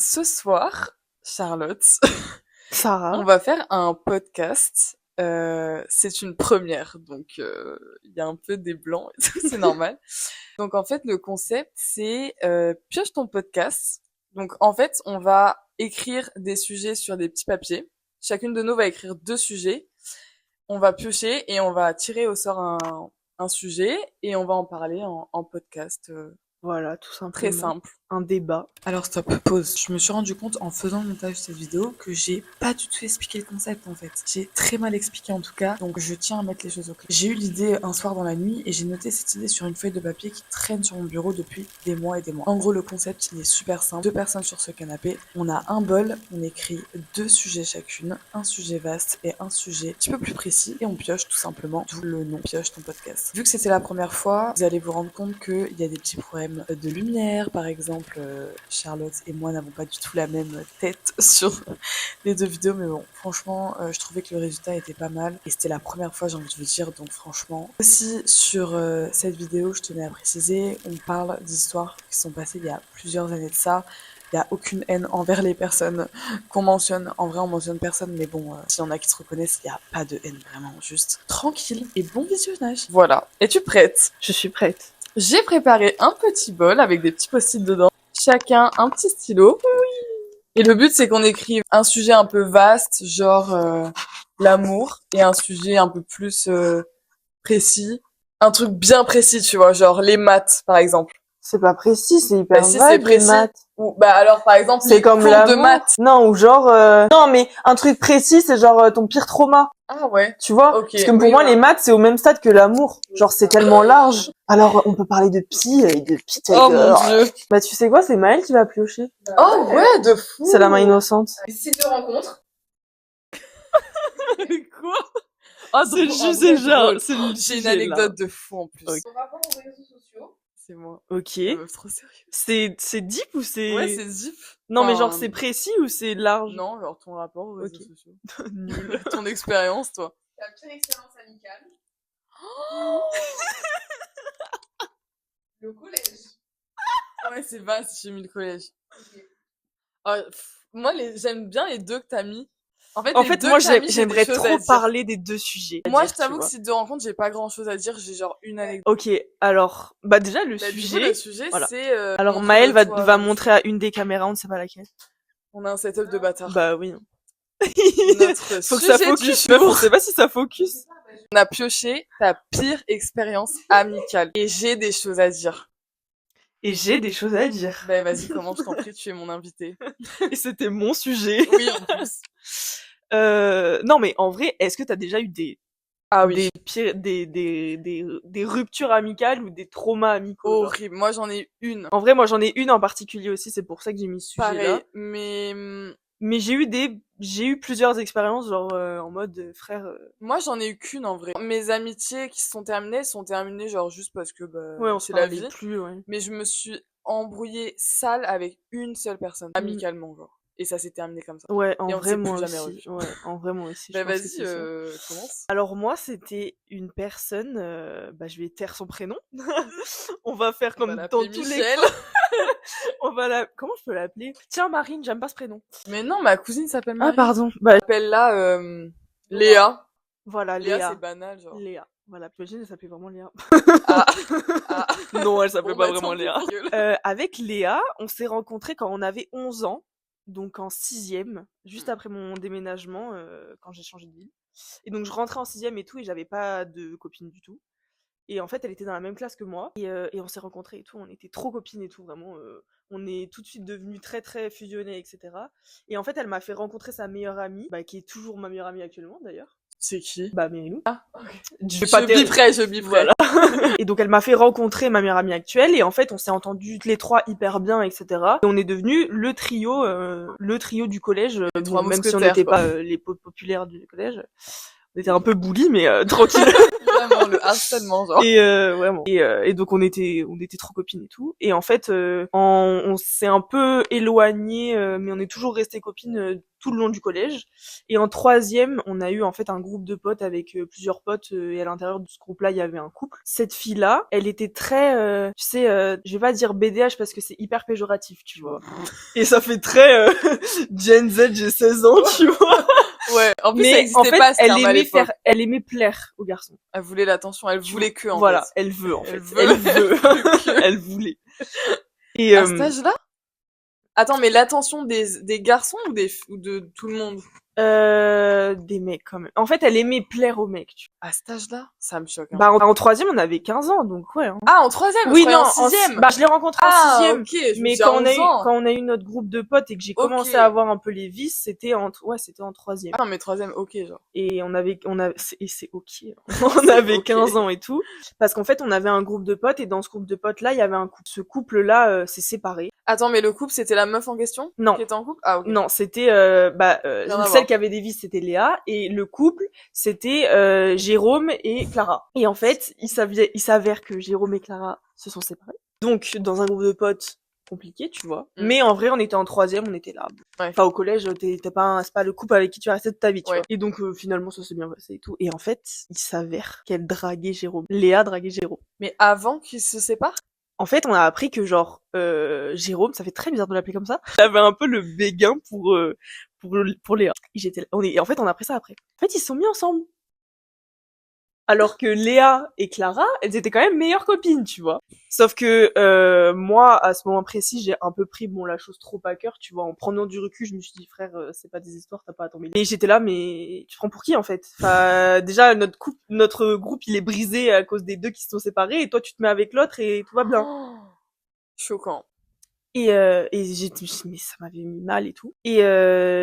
ce soir, Charlotte, Sarah. on va faire un podcast. C'est une première, donc il y a un peu des blancs et tout, c'est normal. Donc en fait, le concept, c'est pioche ton podcast. Donc en fait, on va écrire des sujets sur des petits papiers. Chacune de nous va écrire 2 sujets. On va piocher et on va tirer au sort un sujet et on va en parler en podcast. Voilà, tout Très simplement. simple. Un débat. Alors stop, pause. Je me suis rendu compte en faisant le montage de cette vidéo que j'ai pas du tout expliqué le concept en fait. J'ai très mal expliqué en tout cas, donc je tiens à mettre les choses au clair. J'ai eu l'idée un soir dans la nuit et j'ai noté cette idée sur une feuille de papier qui traîne sur mon bureau depuis des mois et des mois. En gros, le concept il est super simple. 2 personnes sur ce canapé, on a un bol, on écrit 2 sujets chacune, un sujet vaste et un sujet un petit peu plus précis et on pioche tout simplement, d'où le nom Pioche ton podcast. Vu que c'était la première fois, vous allez vous rendre compte qu'il y a des petits problèmes de lumière, par exemple. Charlotte et moi n'avons pas du tout la même tête sur les 2 vidéos, mais bon, franchement, je trouvais que le résultat était pas mal et c'était la première fois, j'ai envie de vous dire, donc franchement. Aussi, sur cette vidéo, je tenais à préciser, on parle d'histoires qui sont passées il y a plusieurs années de ça. Il n'y a aucune haine envers les personnes qu'on mentionne. En vrai, on mentionne personne, mais bon, s'il y en a qui se reconnaissent, il n'y a pas de haine, vraiment, juste tranquille et bon visionnage. Voilà. Es-tu prête? Je suis prête. J'ai préparé un petit bol avec des petits post-it dedans. Chacun un petit stylo. Et le but, c'est qu'on écrive un sujet un peu vaste, genre l'amour, et un sujet un peu plus précis. Un truc bien précis, tu vois, genre les maths, par exemple. C'est pas précis, c'est hyper Bah si, vague, c'est précis. les maths. Ou, bah alors, par exemple, C'est les comme cours de l'amour. maths. Non, ou genre... Non, mais un truc précis, c'est genre ton pire trauma. Ah ouais. Tu vois? Ok, Parce que pour oui, moi, ouais. les maths, c'est au même stade que l'amour. Genre, c'est tellement large. Alors, on peut parler de pi et de Pythagore. Oh mon dieu. Bah, tu sais quoi? C'est Maëlle qui va piocher. Oh ouais, de fou. C'est la main innocente. Si tu rencontres. Quoi? Oh, C'est drôle, juste en vrai, genre, drôle. c'est le J'ai une sujet, anecdote de fou en plus. Ok. Ton rapport aux réseaux sociaux? C'est moi. Ok. La meuf trop sérieuse. C'est deep ou c'est... Ouais, c'est zip. Non, mais genre, Enfin, c'est précis ou c'est large? Non, genre ton rapport aux réseaux Ok. sociaux. Nul. Ton expérience, toi. Ta pire expérience amicale. Le collège. Ouais, c'est vaste, j'ai mis le collège. Okay. Moi, j'aime bien les 2 que t'as mis. En fait, moi, j'aimerais trop parler des 2 sujets. Moi, je t'avoue que ces 2 rencontres, j'ai pas grand chose à dire, j'ai genre une anecdote. Ok, alors, bah déjà, le Du coup, sujet, le sujet, voilà. c'est... Alors, Maëlle va montrer à une des caméras, on ne sait pas laquelle. On a un setup de bâtard. Bah oui. Notre Faut que ça sujet du focus, mais jour. on sait pas si ça focus. On a pioché ta pire expérience amicale. Et j'ai des choses à dire. Et j'ai des choses à dire. Bah vas-y, commence, je t'en prie, tu es mon invité. Et c'était mon sujet. Oui, en plus. Non, mais en vrai, est-ce que t'as déjà eu des ruptures amicales ou des traumas amicaux? Horrible. Moi, j'en ai une. En vrai, moi, j'en ai une en particulier aussi, c'est pour ça que j'ai mis ce sujet-là. Pareil, mais j'ai eu plusieurs expériences, genre, en mode, frère... Moi, j'en ai eu qu'une, en vrai. Mes amitiés qui se sont terminées, genre, juste parce que, bah, ouais, on c'est se la vie. plus, ouais. Mais je me suis embrouillée sale avec une seule personne, amicalement, genre. Et ça s'est terminé comme ça. Ouais, en Et on vrai, s'est plus moi jamais aussi. revus. Ouais, en vrai, moi aussi. Bah je pense que vas-y, c'est ça. commence. Alors moi, c'était une personne, bah je vais taire son prénom. On va faire comme dans tous Michel. On va la... Comment je peux l'appeler? Tiens, Marine, j'aime pas ce prénom. Mais non, ma cousine s'appelle Marine. Ah pardon. Bah appelle-la Léa. Voilà, Léa, c'est banal, genre. Léa. Voilà, Claudine, elle s'appelait vraiment Léa. Ah. Non, elle s'appelait pas vraiment Léa. Léa. Avec Léa, on s'est rencontrés quand on avait 11 ans, donc en 6e, juste après mon déménagement, quand j'ai changé de ville. Et donc je rentrais en 6e et tout, et j'avais pas de copine du tout. Et en fait, elle était dans la même classe que moi, et on s'est rencontrés et tout, on était trop copines et tout, vraiment. On est tout de suite devenus très très fusionnés, etc. Et en fait, elle m'a fait rencontrer sa meilleure amie, bah, qui est toujours ma meilleure amie actuellement d'ailleurs. C'est qui? Bah, Mérilou. Ah, okay. Je biperai. Voilà. Et donc, elle m'a fait rencontrer ma meilleure amie actuelle, et en fait, on s'est entendus les 3 hyper bien, etc. Et on est devenus le trio du collège, même si on n'était pas les populaires du collège. On était un peu bully, mais tranquille. Vraiment, le harcèlement, genre. Et vraiment. Et donc on était trop copines et tout. Et en fait, on s'est un peu éloigné, mais on est toujours resté copines tout le long du collège. Et en troisième, on a eu en fait un groupe de potes avec plusieurs potes, et à l'intérieur de ce groupe-là, il y avait un couple. Cette fille-là, elle était très, tu sais, je vais pas dire BDH parce que c'est hyper péjoratif, tu vois. Et ça fait très Gen Z, j'ai 16 ans, tu vois. Ouais, en plus, ça Mais existait en fait, pas, ce terme à l'époque. elle aimait plaire aux garçons. Elle voulait l'attention, elle voulait que, en Voilà, fait. elle veut en fait. Elle Elle veut. Elle voulait. Et À cet âge-là? Attends, mais l'attention des garçons ou de tout le monde? des mecs quand même. En fait, elle aimait plaire aux mecs. Tu À cet âge-là? Ça me choque. Hein. vois. Bah en troisième, on avait 15 ans, donc ouais. Hein. Ah, en troisième? Oui, je non, en sixième. bah je l'ai rencontré en sixième. Ok, je me Mais suis à 11 ans. quand on a eu notre groupe de potes et que j'ai commencé à avoir un peu les vices, c'était en troisième. Ah non, mais troisième, ok, genre. Et c'est ok. On avait 15 ans et tout. Parce qu'en fait, on avait un groupe de potes et dans ce groupe de potes là, il y avait un couple. Ce couple-là s'est séparé. Attends, mais le couple, c'était la meuf en question? Non. Qui était en couple? Ah, ok. Non, c'était à celle qui avait des vices, c'était Léa, et le couple, c'était Jérôme et Clara. Et en fait, il s'avère que Jérôme et Clara se sont séparés. Donc, dans un groupe de potes compliqué, tu vois. Mais en vrai, on était en troisième, on était là. Ouais. Enfin, au collège, c'est pas le couple avec qui tu vas rester toute ta vie, tu Ouais. vois. Et donc, finalement, ça s'est bien passé et tout. Et en fait, il s'avère qu'elle draguait Jérôme. Léa draguait Jérôme. Mais avant qu'ils se séparent? En fait, on a appris que genre Jérôme, ça fait très bizarre de l'appeler comme ça. Il avait un peu le béguin pour Léa. En fait, on a appris ça après. En fait, ils se sont mis ensemble. Alors que Léa et Clara, elles étaient quand même meilleures copines, tu vois. Sauf que moi, à ce moment précis, j'ai un peu pris la chose trop à cœur, tu vois. En prenant du recul, je me suis dit frère, c'est pas des histoires, t'as pas à tomber. Et j'étais là, mais tu te prends pour qui en fait? Enfin, déjà notre groupe, il est brisé à cause des deux qui se sont séparés, et toi tu te mets avec l'autre et tout va bien. Oh, choquant. Et j'ai dit, mais ça m'avait mis mal et tout. Et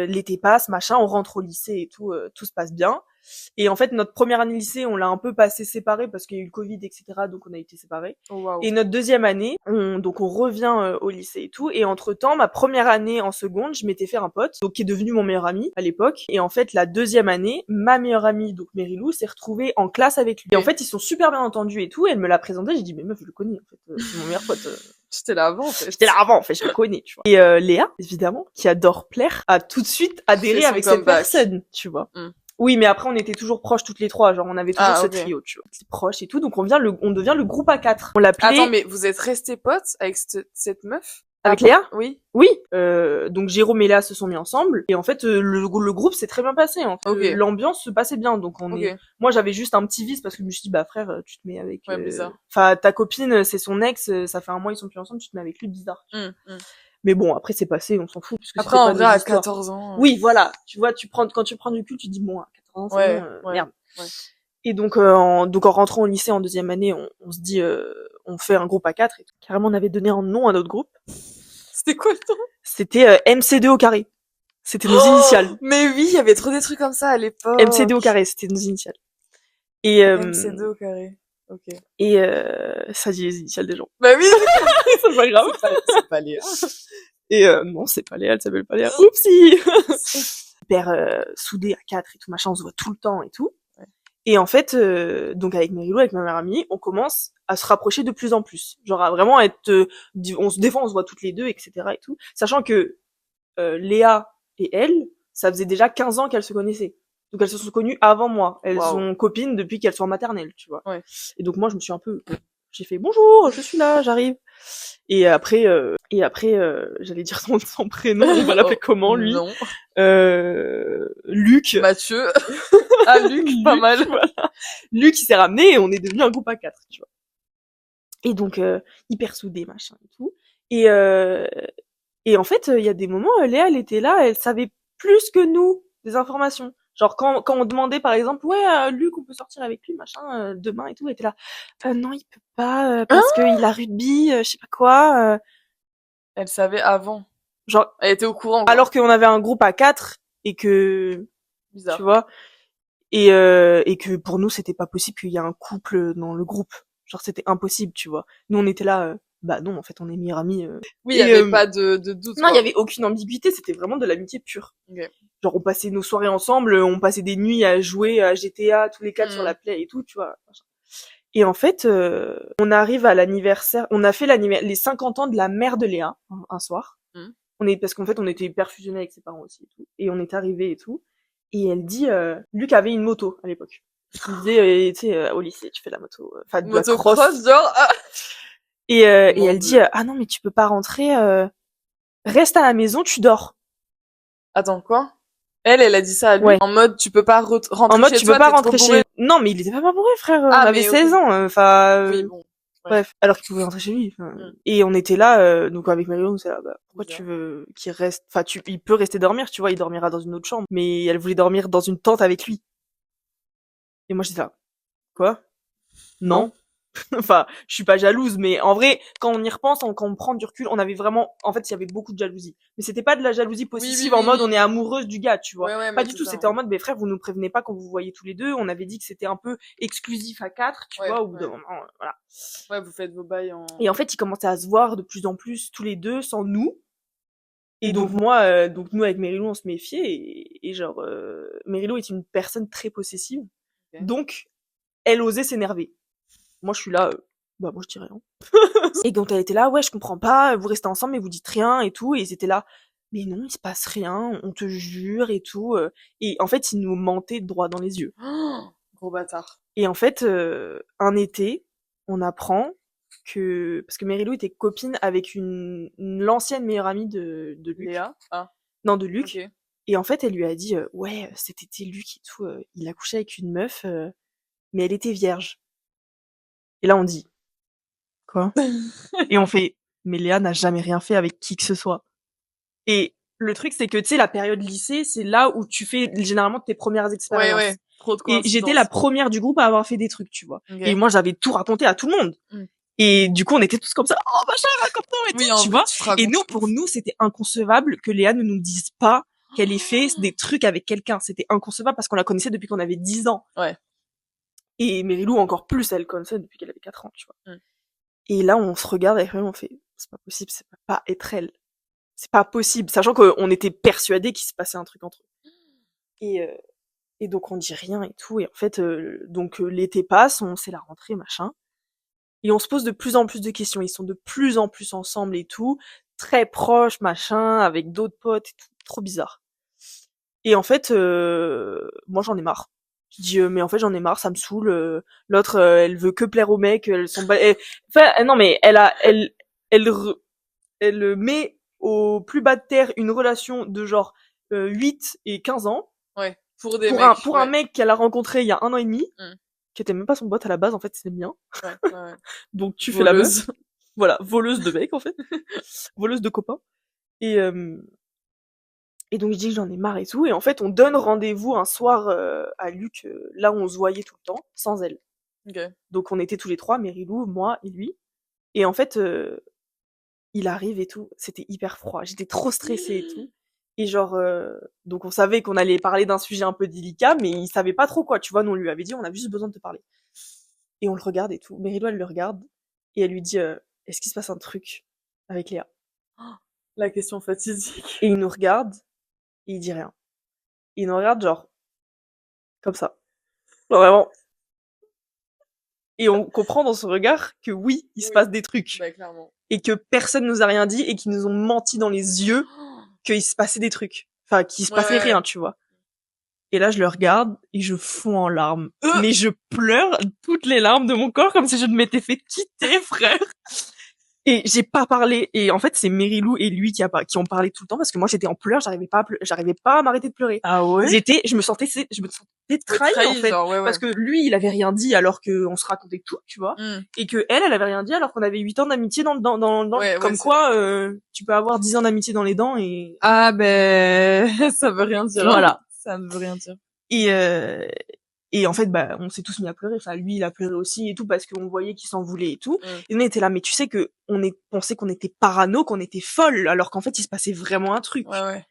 l'été passe, machin, on rentre au lycée et tout, tout se passe bien. Et en fait, notre première année lycée, on l'a un peu passé séparés parce qu'il y a eu le Covid, etc. Donc on a été séparés. Oh, wow. Et notre deuxième année, on revient au lycée et tout. Et entre temps, ma première année en seconde, je m'étais fait un pote, donc qui est devenu mon meilleur ami à l'époque. Et en fait, la deuxième année, ma meilleure amie, donc Merilou, s'est retrouvée en classe avec lui. Et en fait, ils sont super bien entendus et tout. Et elle me l'a présenté. J'ai dit, mais meuf, je le connais. En fait, c'est mon meilleur pote. J'étais là avant, en fait. Je le connais, tu vois. Et Léa, évidemment, qui adore plaire, a tout de suite adhéré avec cette personne, tu vois. Oui, mais après, on était toujours proches toutes les trois. Genre, on avait toujours ce trio, tu vois. C'est proche et tout. Donc, on devient le groupe A4. On l'appelait... Attends, mais vous êtes restés potes avec cette meuf? Avec Léa? Oui. Oui. Donc, Jérôme et Léa se sont mis ensemble. Et en fait, le groupe s'est très bien passé. En fait. L'ambiance se passait bien. Donc, moi, j'avais juste un petit vice parce que je me suis dit, bah, frère, tu te mets avec... bizarre. Enfin, ta copine, c'est son ex. Ça fait un mois, ils sont plus ensemble. Tu te mets avec lui, bizarre. Mais bon, après, c'est passé, on s'en fout. Puisque après, en vrai, à 14 ans... Oui, voilà. Tu vois, quand tu prends du cul, tu dis, bon, à 14 ans, c'est bon, merde. Ouais. Et donc, en rentrant au lycée en deuxième année, on se dit, on fait un groupe à 4 et tout. Carrément, on avait donné un nom à notre groupe. C'était quoi le nom? C'était MC2 au carré. C'était nos initiales. Mais oui, il y avait trop des trucs comme ça à l'époque. MC2 au carré, c'était nos initiales. Et MC2 au carré. Ok. Et ça dit les initiales des gens. Bah oui. C'est pas grave. C'est pas Léa. Et non, c'est pas Léa, elle s'appelle pas Léa. Oupsie. Hyper soudés à 4 et tout machin, on se voit tout le temps et tout. Ouais. Et en fait, donc avec Merilou, avec ma meilleure amie, on commence à se rapprocher de plus en plus. Genre à vraiment être... des fois, on se voit toutes les deux, etc. et tout. Sachant que Léa et elle, ça faisait déjà 15 ans qu'elles se connaissaient. Donc elles se sont connues avant moi. Elles sont copines depuis qu'elles sont en maternelle, tu vois. Ouais. Et donc moi, je me suis un peu... J'ai fait « Bonjour, je suis là, j'arrive ». Et après, j'allais dire son prénom, on va l'appeler comment, lui? Non. Luc. Mathieu. Ah, Luc, pas mal. Voilà. Luc, il s'est ramené et on est devenu un groupe à 4, tu vois. Et donc, hyper soudés, machin et tout. Et en fait, il y a des moments, Léa, elle était là, elle savait plus que nous des informations. Genre, quand on demandait, par exemple, ouais, Luc, on peut sortir avec lui, machin, demain et tout, elle était là, non, il peut pas, parce qu'il a rugby, je sais pas quoi. Elle savait avant. Genre, elle était au courant. Quoi. Alors qu'on avait un groupe à 4 et que, bizarre. Tu vois, et que pour nous, c'était pas possible qu'il y ait un couple dans le groupe. Genre, c'était impossible, tu vois. Nous, on était là, bah non, en fait, on est meilleurs amis. Oui, il y avait pas de doute. Non, il y avait aucune ambiguïté, c'était vraiment de l'amitié pure. Okay. Genre, on passait nos soirées ensemble, on passait des nuits à jouer à GTA, tous les quatre sur la play et tout, tu vois. Et en fait, on arrive à l'anniversaire, on a fait les 50 ans de la mère de Léa, un soir. Parce qu'en fait, on était hyper fusionnés avec ses parents aussi et tout. Et on est arrivé et tout. Et elle dit, Luc avait une moto à l'époque. Il disait, tu sais, au lycée, tu fais de la moto, enfin, de la cross. genre. Et elle dit, ah non, mais tu peux pas rentrer, reste à la maison, tu dors. Attends, quoi? Elle a dit ça à lui. Ouais. En mode, tu peux pas rentrer chez toi. En mode, tu peux pas rentrer chez... Non, mais il était pas bourré, frère. Ah, on avait 16 ans. Enfin, oui, bon. Ouais. Bref. Alors qu'il pouvait rentrer chez lui. Et on était là, donc avec Mario, c'est là, bah, pourquoi tu veux qu'il reste, enfin, il peut rester dormir, tu vois, il dormira dans une autre chambre. Mais elle voulait dormir dans une tente avec lui. Et moi, j'étais là. Quoi? Non. Enfin, je suis pas jalouse, mais en vrai, quand on y repense, quand on prend du recul, on avait vraiment, en fait, il y avait beaucoup de jalousie. Mais c'était pas de la jalousie possessive en mode on est amoureuse du gars, tu vois. Pas du tout, c'était en mode, mais frère, vous nous prévenez pas quand vous vous voyez tous les deux. On avait dit que c'était un peu exclusif à 4, tu vois, au bout d'un moment, voilà. Ouais, vous faites vos bails en... Et en fait, ils commençaient à se voir de plus en plus tous les deux sans nous. Et donc moi, nous avec Merilou, on se méfiait et genre, Merilou est une personne très possessive. Donc, elle osait s'énerver. Moi, je suis là, bah, moi, je dis rien. Et donc, elle était là, ouais, je comprends pas, vous restez ensemble, mais vous dites rien et tout. Et ils étaient là, mais non, il se passe rien, on te jure et tout. Et en fait, ils nous mentaient droit dans les yeux. Gros bâtard. Et en fait, un été, on apprend parce que Merilou était copine avec l'ancienne meilleure amie de Luc. Léa? Ah. Non, de Luc. Okay. Et en fait, elle lui a dit, ouais, cet été, Luc et tout, il a couché avec une meuf, mais elle était vierge. Et là, on dit, quoi? Et on fait, mais Léa n'a jamais rien fait avec qui que ce soit. Et le truc, c'est que, tu sais, la période lycée, c'est là où tu fais généralement tes premières expériences. Ouais. Trop de et j'étais la première du groupe à avoir fait des trucs, tu vois. Okay. Et moi, j'avais tout raconté à tout le monde. Et du coup, on était tous comme ça, oh, machin, raconte-nous et tout, tu vois. Et nous, pour nous, c'était inconcevable que Léa ne nous dise pas qu'elle ait fait des trucs avec quelqu'un. C'était inconcevable parce qu'on la connaissait depuis qu'on avait 10 ans. Ouais. Et Merilou, encore plus, elle connaissait depuis qu'elle avait 4 ans, tu vois. Et là, on se regarde et on fait, c'est pas possible, ça peut pas être elle. C'est pas possible, sachant qu'on était persuadés qu'il se passait un truc entre eux. Et donc, on dit rien et tout. Et en fait, l'été passe, c'est la rentrée, machin. Et on se pose de plus en plus de questions. Ils sont de plus en plus ensemble et tout. Très proches, machin, avec d'autres potes et tout. Trop bizarre. Et en fait, moi, j'en ai marre. Je dis, mais en fait, j'en ai marre, ça me saoule. L'autre, elle veut que plaire aux mecs. Enfin, non, mais elle met au plus bas de terre une relation de genre 8 et 15 ans. Ouais. Pour un mec qu'elle a rencontré il y a 1 an et demi, qui était même pas son pote à la base, en fait, c'était le mien. Ouais. Donc tu fais la meuf. Voilà, voleuse de mec, en fait. Voleuse de copains. Et donc je dis que j'en ai marre et tout. Et en fait, on donne rendez-vous un soir à Luc, là où on se voyait tout le temps, sans elle. Okay. Donc on était tous les trois, Merilou, moi et lui. Et en fait, il arrive et tout. C'était hyper froid. J'étais trop stressée et tout. Et genre, donc on savait qu'on allait parler d'un sujet un peu délicat, mais il savait pas trop quoi, tu vois. Nous, on lui avait dit, on a juste besoin de te parler. Et on le regarde et tout. Merilou, elle le regarde. Et elle lui dit, est-ce qu'il se passe un truc avec Léa? La question fatidique. Et il nous regarde. Et il dit rien. Il nous regarde genre, comme ça. Genre vraiment. Et on comprend dans son regard que oui, il se passe des trucs. Bah, clairement. Et que personne nous a rien dit et qu'ils nous ont menti dans les yeux qu'il se passait des trucs. Enfin, qu'il se passait rien, tu vois. Et là, je le regarde et je fonds en larmes. Mais je pleure toutes les larmes de mon corps comme si je m'étais fait quitter, frère. Et j'ai pas parlé. Et en fait, c'est Merilou et lui qui ont parlé tout le temps parce que moi, j'étais en pleurs, j'arrivais pas à m'arrêter de pleurer. Ah ouais? Je me sentais trahie, en fait. Genre, parce que lui, il avait rien dit alors qu'on se racontait tout, tu vois. Et que elle avait rien dit alors qu'on avait 8 ans d'amitié dans comme quoi, tu peux avoir 10 ans d'amitié dans les dents et... Ah, ben, ça veut rien dire. Voilà. Ça ne veut rien dire. Et en fait, bah, on s'est tous mis à pleurer. Enfin, lui, il a pleuré aussi et tout parce qu'on voyait qu'il s'en voulait et tout. Et on était là, mais tu sais que on pensait qu'on était parano, qu'on était folle, alors qu'en fait, il se passait vraiment un truc. Ouais.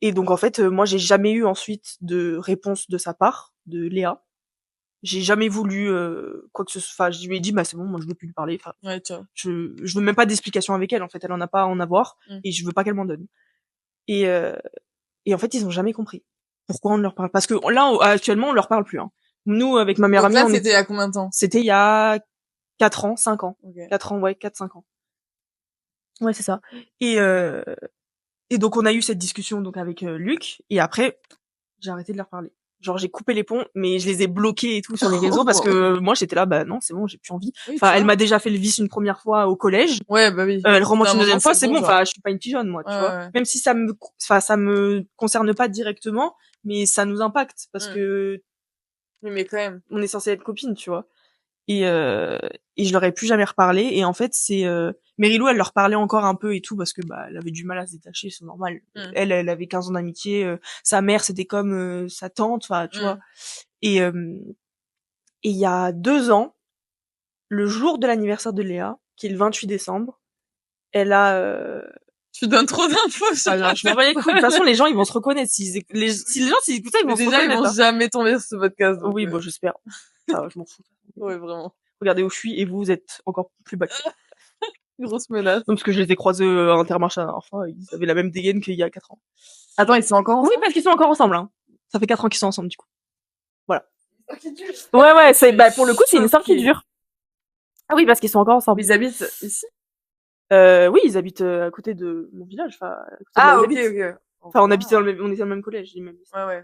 Et donc, en fait, moi, j'ai jamais eu ensuite de réponse de sa part, de Léa. J'ai jamais voulu quoi que ce soit. Enfin, je lui ai dit, bah c'est bon, moi je veux plus lui parler. Enfin, je veux même pas d'explication avec elle. En fait, elle en a pas à en avoir et je veux pas qu'elle m'en donne. Et, et en fait, ils ont jamais compris pourquoi on ne leur parle. Parce que là, actuellement, on leur parle plus. Hein. Nous, avec ma meilleure Donc amie, là, c'était il y a combien de temps? c'était il y a 4 ans, 5 ans. Okay. 4 ans, ouais, 4-5 ans. Ouais, c'est ça. Et donc, on a eu cette discussion donc avec Luc. Et après, j'ai arrêté de leur parler. Genre, j'ai coupé les ponts, mais je les ai bloqués et tout sur les réseaux parce que moi, j'étais là, bah non, c'est bon, j'ai plus envie. Oui, enfin, elle m'a déjà fait le vice une première fois au collège. Ouais, bah oui. Elle remonte une deuxième fois, c'est bon. Genre. Enfin, je suis pas une pigeonne, moi, tu vois. Même si ça me concerne pas directement, mais ça nous impacte parce que. Oui, mais quand même. On est censé être copines, tu vois. Et je leur ai plus jamais reparlé. Et en fait, c'est Merilou, elle leur parlait encore un peu et tout parce que bah elle avait du mal à se détacher, c'est normal. Elle avait 15 ans d'amitié. Sa mère, c'était comme sa tante, enfin, tu vois. Et il y a 2 ans, le jour de l'anniversaire de Léa, qui est le 28 décembre, elle a... Tu donnes trop d'infos. Je m'en bats les couilles. De toute façon, les gens, ils vont se reconnaître. Si les gens, s'ils écoutent ça, ils vont se reconnaître. Déjà, ils vont jamais tomber sur ce podcast. Donc oui, bon, j'espère. Ça, je m'en fous. Ouais, vraiment. Regardez où je suis et vous êtes encore plus bas. Grosse menace. Non, parce que je les ai croisés à Intermarché la dernière fois. Ils avaient la même dégaine qu'il y a 4 ans. Attends, ils sont encore ensemble? Oui, parce qu'ils sont encore ensemble. Hein. Ça fait 4 ans qu'ils sont ensemble, du coup. Voilà. Ouais, c'est, bah, pour le coup, c'est une histoire qui dure. Ah oui, parce qu'ils sont encore ensemble. Ils habitent ici? Oui, ils habitent à côté de mon village. Enfin, ok. Enfin, on était dans le même collège, même. Ouais.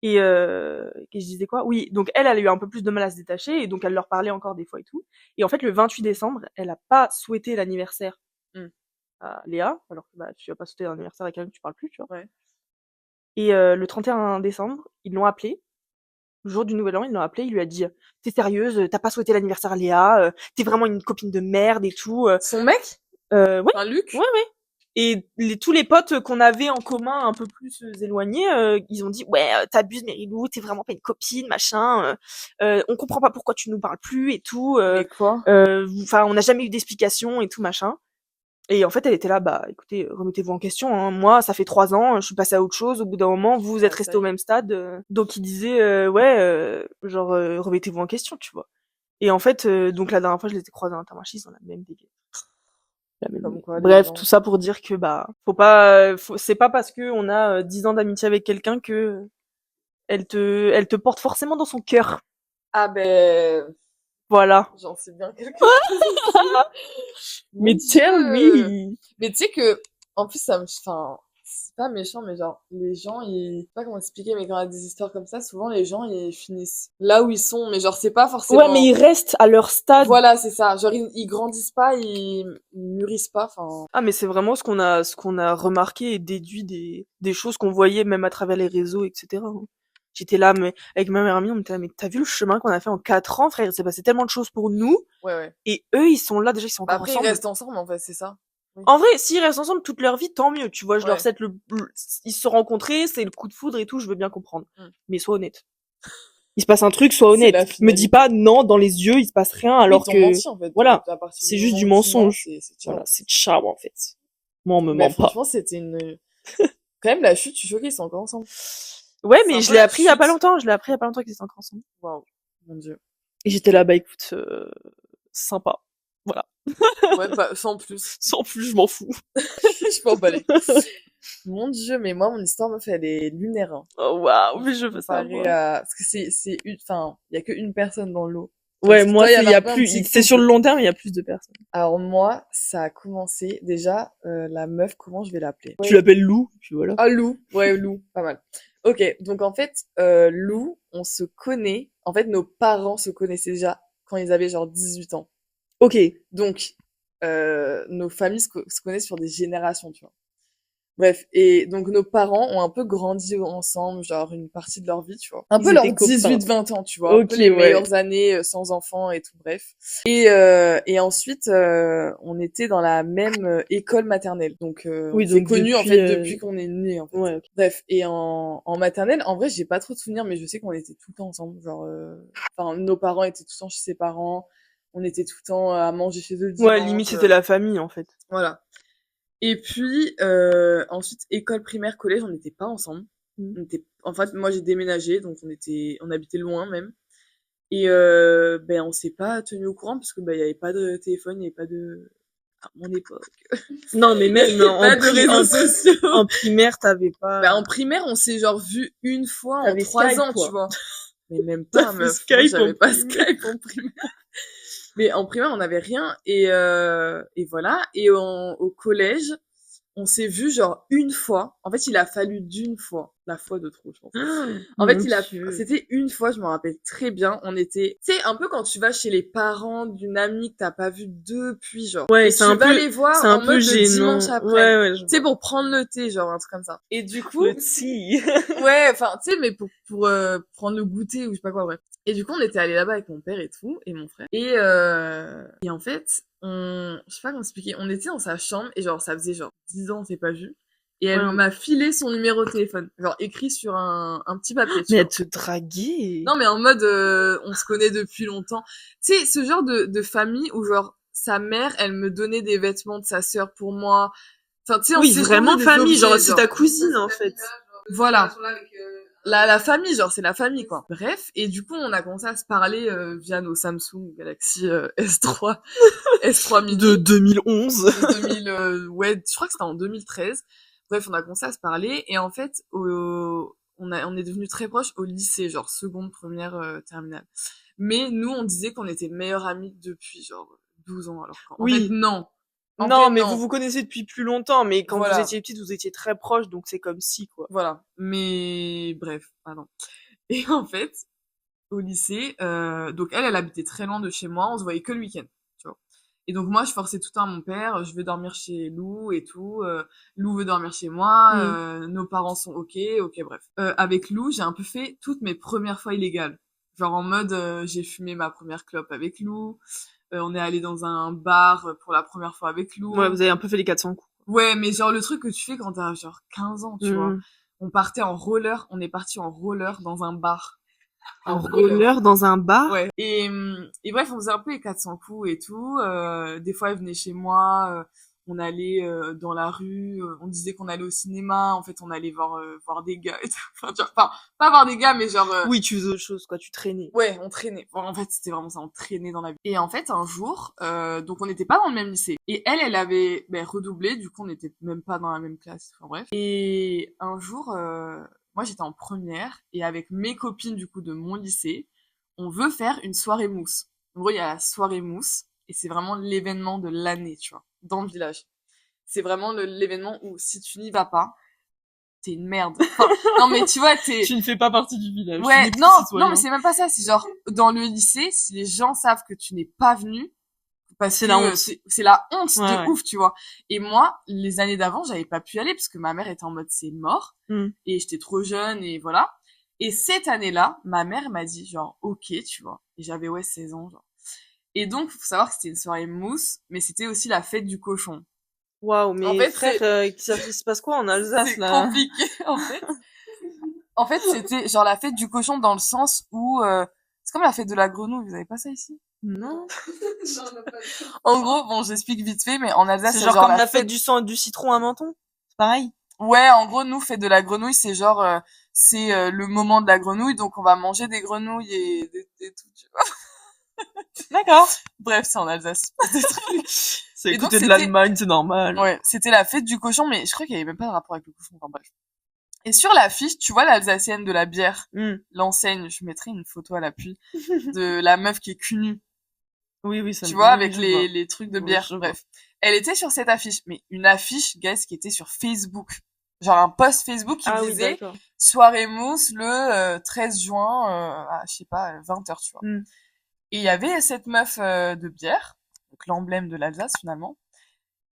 Et je disais quoi? Oui, donc elle a eu un peu plus de mal à se détacher et donc elle leur parlait encore des fois et tout. Et en fait, le 28 décembre, elle a pas souhaité l'anniversaire à Léa, alors que bah tu vas pas souhaiter l'anniversaire à quelqu'un que tu parles plus, tu vois. Ouais. Et le 31 décembre, ils l'ont appelé. Le jour du Nouvel An, ils l'ont appelé, il lui a dit t'es sérieuse, t'as pas souhaité l'anniversaire à Léa, t'es vraiment une copine de merde et tout. Son mec? Ouais. Enfin, Luc? Ouais. Et tous les potes qu'on avait en commun un peu plus éloignés, ils ont dit ouais t'abuses Merilou, t'es vraiment pas une copine, machin. On comprend pas pourquoi tu nous parles plus et tout. Mais quoi? Enfin on n'a jamais eu d'explication et tout machin. Et en fait elle était là bah écoutez remettez-vous en question. Hein. Moi ça fait 3 ans, je suis passée à autre chose. Au bout d'un moment vous êtes restés au même stade. Donc il disait genre remettez-vous en question tu vois. Et en fait donc la dernière fois je les ai croisés à Intermarché, ils ont la même dégaine. Bref, tout ça pour dire que bah c'est pas parce que on a 10 ans d'amitié avec quelqu'un que elle te porte forcément dans son cœur. Ah ben voilà. J'en sais bien quelque chose. Mais tell me. Mais tu sais que en plus ça me enfin c'est pas méchant mais genre les gens ils je sais pas comment expliquer mais quand il y a des histoires comme ça souvent les gens ils finissent là où ils sont mais genre c'est pas forcément ouais mais ils restent à leur stade. Voilà, c'est ça. Genre ils grandissent pas, ils mûrissent pas. Enfin. Ah mais c'est vraiment ce qu'on a remarqué et déduit des choses qu'on voyait même à travers les réseaux, etc. J'étais là, mais avec ma meilleure amie, on était là, mais t'as vu le chemin qu'on a fait en 4 ans, frère? Il s'est passé tellement de choses pour nous. Ouais. Et eux, ils sont là, déjà, ils sont encore après, ensemble. Ils restent ensemble, en fait, c'est ça. Oui. En vrai, s'ils restent ensemble toute leur vie, tant mieux. Tu vois, je leur souhaite ils se sont rencontrés, c'est le coup de foudre et tout, je veux bien comprendre. Mais sois honnête. Il se passe un truc, sois honnête. Me dis pas non dans les yeux, il se passe rien alors que menti, en fait, voilà, c'est juste du mensonge. Voilà, c'est ciao en fait. Moi on me ment pas. Franchement, c'était une quand même la chute, je suis choquée, ils sont encore ensemble. Ouais, mais je l'ai appris il y a pas longtemps, qu'ils étaient encore ensemble. Waouh, mon dieu. Et j'étais là bah écoute sympa. Voilà. Ouais, bah, sans plus. Sans plus, je m'en fous. Je peux en parler. Mon dieu, mais moi, mon histoire, meuf, elle est lunaire. Hein. Oh waouh, mais je veux savoir. Parce que enfin, il y a qu'une personne dans l'eau. Ouais, moi, il y a plus, c'est sur le long terme, il y a plus de personnes. Alors moi, ça a commencé, déjà, la meuf, comment je vais l'appeler? Tu l'appelles Lou, puis voilà. Ah, Lou. Ouais, Lou, pas mal. Ok, donc en fait, Lou, on se connaît, en fait, nos parents se connaissaient déjà quand ils avaient genre 18 ans. Ok. Donc, nos familles se connaissent sur des générations, tu vois. Bref, et donc nos parents ont un peu grandi ensemble, genre une partie de leur vie, tu vois. Un peu leurs 18-20 ans, tu vois. Okay, un peu les meilleures années sans enfants et tout, bref. Et ensuite, on était dans la même école maternelle. Donc, on s'est connus en fait depuis qu'on est nés, en fait. Ouais, okay. Bref, et en maternelle, en vrai, j'ai pas trop de souvenirs, mais je sais qu'on était tout le temps ensemble. Genre, enfin, nos parents étaient tout le temps chez ses parents. On était tout le temps à manger chez eux. Ouais, limite, c'était la famille, en fait. Voilà. Et puis ensuite école primaire collège on n'était pas ensemble. En fait moi j'ai déménagé donc on habitait loin même et on s'est pas tenu au courant parce que il y avait pas de téléphone, il y avait pas de à mon époque. Non, mais même Pas de réseaux sociaux. en primaire, t'avais pas... Bah, en primaire, on s'est genre vu une fois en T'avais 3 Skype, ans, quoi. tu vois. Mais même T'as pas, fait meuf. Skype Moi, en j'avais pas primaire. Skype en primaire. Mais en primaire, on n'avait rien. Et voilà. Et au collège, on s'est vu genre une fois. En fait, il a fallu d'une fois. La fois de trop, je pense. En fait, c'était une fois, je me rappelle très bien. On était, tu sais, un peu quand tu vas chez les parents d'une amie que t'as pas vue depuis, genre. Ouais, Et c'est tu un vas peu, les voir c'est un en peu mode le gênant. dimanche après. Ouais, je Tu sais, vois. pour prendre le thé, genre, un truc comme ça. Et du coup, Le tea. ouais, enfin, tu sais, mais pour prendre le goûter ou je sais pas quoi, bref. Et du coup, on était allé là-bas avec mon père et tout, et mon frère. Et en fait, je sais pas comment expliquer, on était dans sa chambre, et genre, ça faisait genre 10 ans, on s'est pas vu. Et elle Ouais, m'a filé son numéro de téléphone, genre écrit sur un petit papier, tu mais vois. elle te draguait. Non, mais en mode, on se connaît depuis longtemps. Tu sais, ce genre de famille où genre, sa mère, elle me donnait des vêtements de sa sœur pour moi. Enfin, tu sais, on Oui, s'échangeait vraiment des famille, objets, genre c'est ta cousine en fait. voilà. La famille, genre, c'est la famille, quoi. Bref, et du coup, on a commencé à se parler via nos Samsung Galaxy S3, S3 mini. De 2011. De 2000, ouais, je crois que c'était en 2013. Bref, on a commencé à se parler, et en fait, on est devenus très proches au lycée, genre seconde, première, terminale. Mais nous, on disait qu'on était meilleurs amis depuis, genre, 12 ans, alors qu'en fait, Oui. non. En Non, vrai, mais non. vous vous connaissez depuis plus longtemps, mais quand vous Voilà. étiez petite, vous étiez très proches, donc c'est comme si, quoi. Voilà. Mais, bref, pardon. Et en fait, au lycée. Donc elle habitait très loin de chez moi, on se voyait que le week-end, tu vois. Et donc moi, je forçais tout le temps à mon père, je veux dormir chez Lou et tout. Lou veut dormir chez moi, nos parents sont ok, bref. Avec Lou, j'ai un peu fait toutes mes premières fois illégales. Genre en mode, j'ai fumé ma première clope avec Lou, on est allé dans un bar pour la première fois avec Lou. Ouais, vous avez un peu fait les 400 coups. Ouais, mais genre le truc que tu fais quand t'as genre 15 ans, tu vois. On partait en roller, on est parti en roller dans un bar. Un roller dans un bar? Ouais. Et bref, on faisait un peu les 400 coups et tout. Des fois, elle venait chez moi, on allait dans la rue, on disait qu'on allait au cinéma. En fait, on allait voir des gars et tout. Enfin, tu vois, pas voir des gars, mais genre... Oui, tu faisais autre chose, quoi, tu traînais. Ouais, on traînait. Bon, en fait, c'était vraiment ça, on traînait dans la vie. Et en fait, un jour, donc on n'était pas dans le même lycée. Et elle avait redoublé, du coup, on n'était même pas dans la même classe. Enfin bref. Et un jour, moi, j'étais en première, et avec mes copines, du coup, de mon lycée, on veut faire une soirée mousse. En gros, il y a la soirée mousse, et c'est vraiment l'événement de l'année, tu vois, dans le village. C'est vraiment l'événement où si tu n'y vas pas, t'es une merde. Enfin, non mais tu vois, Tu ne fais pas partie du village. Ouais, non mais c'est même pas ça, c'est genre, dans le lycée, si les gens savent que tu n'es pas venu, parce C'est que la honte. c'est la honte Ouais, de ouais. ouf, tu vois. Et moi, les années d'avant, j'avais pas pu y aller parce que ma mère était en mode c'est mort, et j'étais trop jeune, et voilà. Et cette année-là, ma mère m'a dit genre, ok, tu vois. Et j'avais, ouais, 16 ans, genre. Et donc, faut savoir que c'était une soirée mousse, mais c'était aussi la fête du cochon. Waouh, En mais fait, frère, ça se passe quoi en Alsace, c'est là? compliqué, en fait. En fait, c'était genre la fête du cochon dans le sens où c'est comme la fête de la grenouille. Vous avez pas ça ici? Non. En gros, bon, j'explique vite fait, mais en Alsace, C'est c'est genre genre comme la la fête fête. du sang, du citron à menton? C'est pareil? Ouais, en gros, nous, fête de la grenouille, c'est genre c'est le moment de la grenouille, donc on va manger des grenouilles et tout. Tu vois. D'accord. Bref, c'est en Alsace. C'est à Et donc côté de c'était, l'Allemagne, c'est normal. ouais, c'était la fête du cochon, mais je crois qu'il y avait même pas de rapport avec le cochon. Enfin bref. Et sur l'affiche, tu vois l'Alsacienne de la bière, l'enseigne. Je mettrai une photo à l'appui de la meuf qui est cul nue. Oui, ça Tu me vois, dit, avec je vois. les trucs de Oui, bière. je vois. Bref. Elle était sur cette affiche. Mais une affiche, guys, qui était sur Facebook. Genre un post Facebook qui Ah oui, disait d'accord. soirée mousse le 13 juin à, je sais pas, 20h, tu vois. Et il y avait cette meuf de bière, donc l'emblème de l'Alsace finalement.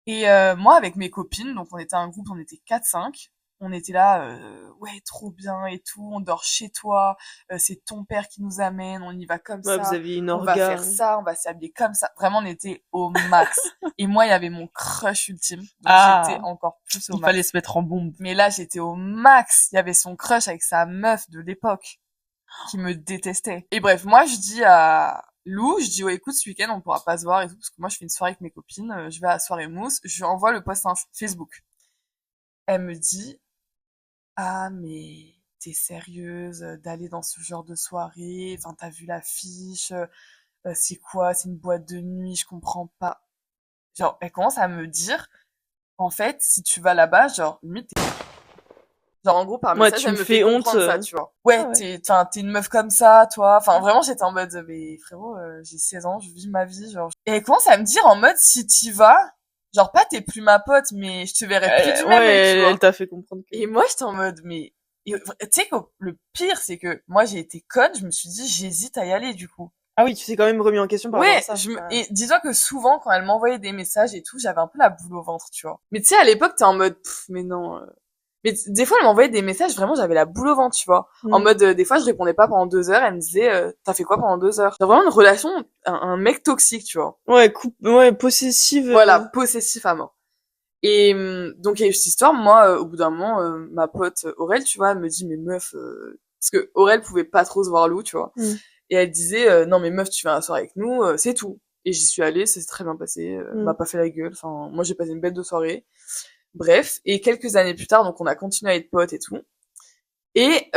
Et moi, avec mes copines, donc on était un groupe, on était 4-5. On était là, ouais, trop bien et tout, on dort chez toi, c'est ton père qui nous amène, on y va comme Ouais, vous ça, aviez une on va orga. faire ça, on va s'habiller comme ça. Vraiment, on était au max. Et moi, il y avait mon crush ultime, donc j'étais encore plus au Il max. fallait se mettre en bombe. Mais là, j'étais au max. Il y avait son crush avec sa meuf de l'époque qui me détestait. Et bref, moi, je dis à Lou, je dis, ouais, écoute, ce week-end, on pourra pas se voir et tout, parce que moi, je fais une soirée avec mes copines, je vais à la soirée mousse, je lui envoie le post Facebook. Elle me dit, ah, mais t'es sérieuse d'aller dans ce genre de soirée? Enfin, t'as vu l'affiche? C'est quoi? C'est une boîte de nuit? Je comprends pas. Genre, elle commence à me dire, en fait, si tu vas là-bas, genre, limite, genre, en gros, par Ouais, message, tu elle me me fait fais honte. comprendre ça, tu vois. Ouais, Ah ouais. t'es une meuf comme ça, toi. Enfin, vraiment, j'étais en mode, mais frérot, j'ai 16 ans, je vis ma vie, genre. Et elle commence à me dire en mode, si t'y vas, genre, pas t'es plus ma pote, mais je te verrai plus du même Ouais, œil, tu elle vois. t'a fait comprendre que... Et moi, j'étais en mode, mais, tu sais que le pire, c'est que moi, j'ai été conne, je me suis dit, j'hésite à y aller, du coup. Ah oui, tu t'es quand même remis en question par rapport à Ouais, ça. Ah. et dis-toi que souvent, quand elle m'envoyait des messages et tout, j'avais un peu la boule au ventre, tu vois. Mais tu sais, à l'époque, t'es en mode, mais non. Mais des fois, elle m'envoyait des messages, vraiment, j'avais la boule au ventre, tu vois. En Mm. mode, des fois, je répondais pas pendant 2 heures, elle me disait, t'as fait quoi pendant 2 heures? Genre vraiment une relation, un mec toxique, tu vois. Ouais, ouais, possessive. Voilà, possessif à mort. Et donc, il y a eu cette histoire. Moi, au bout d'un moment, ma pote Aurel, tu vois, elle me dit, mais meuf, parce que Aurel pouvait pas trop se voir loup, tu vois. Mm. Et elle disait, non mais meuf, tu viens à la soirée avec nous, c'est tout. Et j'y suis allée, c'est très bien passé, m'a Mm. pas fait la gueule. Enfin, moi, j'ai passé une bête de soirée. Bref, et quelques années plus tard, donc on a continué à être potes et tout. Et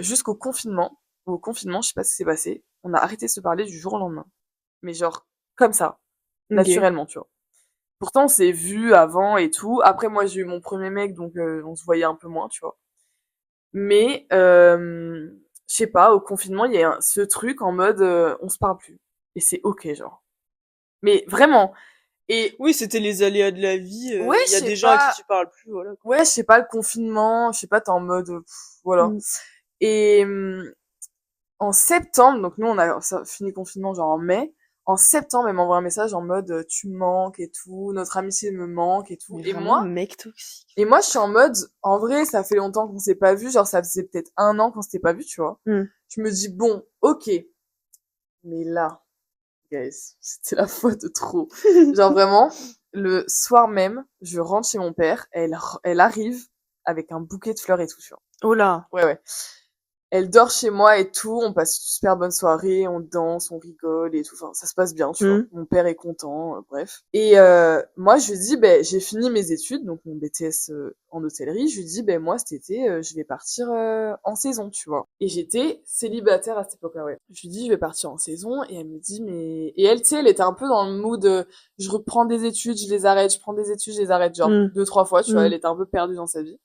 jusqu'au confinement, au confinement, je sais pas ce qui s'est passé, on a arrêté de se parler du jour au lendemain. Mais genre, comme ça, Ok. naturellement, tu vois. Pourtant, on s'est vu avant et tout. Après, moi, j'ai eu mon premier mec, donc on se voyait un peu moins, tu vois. Mais, je sais pas, au confinement, il y a ce truc en mode, on se parle plus. Et c'est ok, genre. Mais vraiment. Et Oui, c'était les aléas de la vie. ouais, Il je y a sais des gens à qui pas. tu parles plus, voilà. Ouais, je sais pas, le confinement, je sais pas, t'es en mode, voilà. Mm. Et en septembre, donc nous on a fini le confinement genre en mai, en septembre elle m'envoie un message en mode tu me manques et tout, notre amitié me manque et tout. Mais Et vraiment, moi, mec toxique. je suis en mode, en vrai ça fait longtemps qu'on s'est pas vu, genre ça faisait peut-être 1 an qu'on s'était pas vu, tu vois. Mm. Je me dis bon, ok, mais là, guys, c'était la fois de trop. Genre vraiment, le soir même, je rentre chez mon père, elle arrive avec un bouquet de fleurs et tout, tu vois. Oh là. Ouais, ouais. Elle dort chez moi et tout, on passe une super bonne soirée, on danse, on rigole et tout, enfin ça se passe bien, tu vois. Mm. Mon père est content, bref. Et moi je lui dis, ben j'ai fini mes études, donc mon BTS en hôtellerie, je lui dis, ben moi cet été je vais partir en saison, tu vois. Et j'étais célibataire à cette époque-là, ouais. Je lui dis, je vais partir en saison, et elle me dit, mais... Et elle, tu sais, elle était un peu dans le mood, je reprends des études, je les arrête, je prends des études, je les arrête, genre Mm. 2, 3 fois, tu vois, Mm. elle était un peu perdue dans sa vie.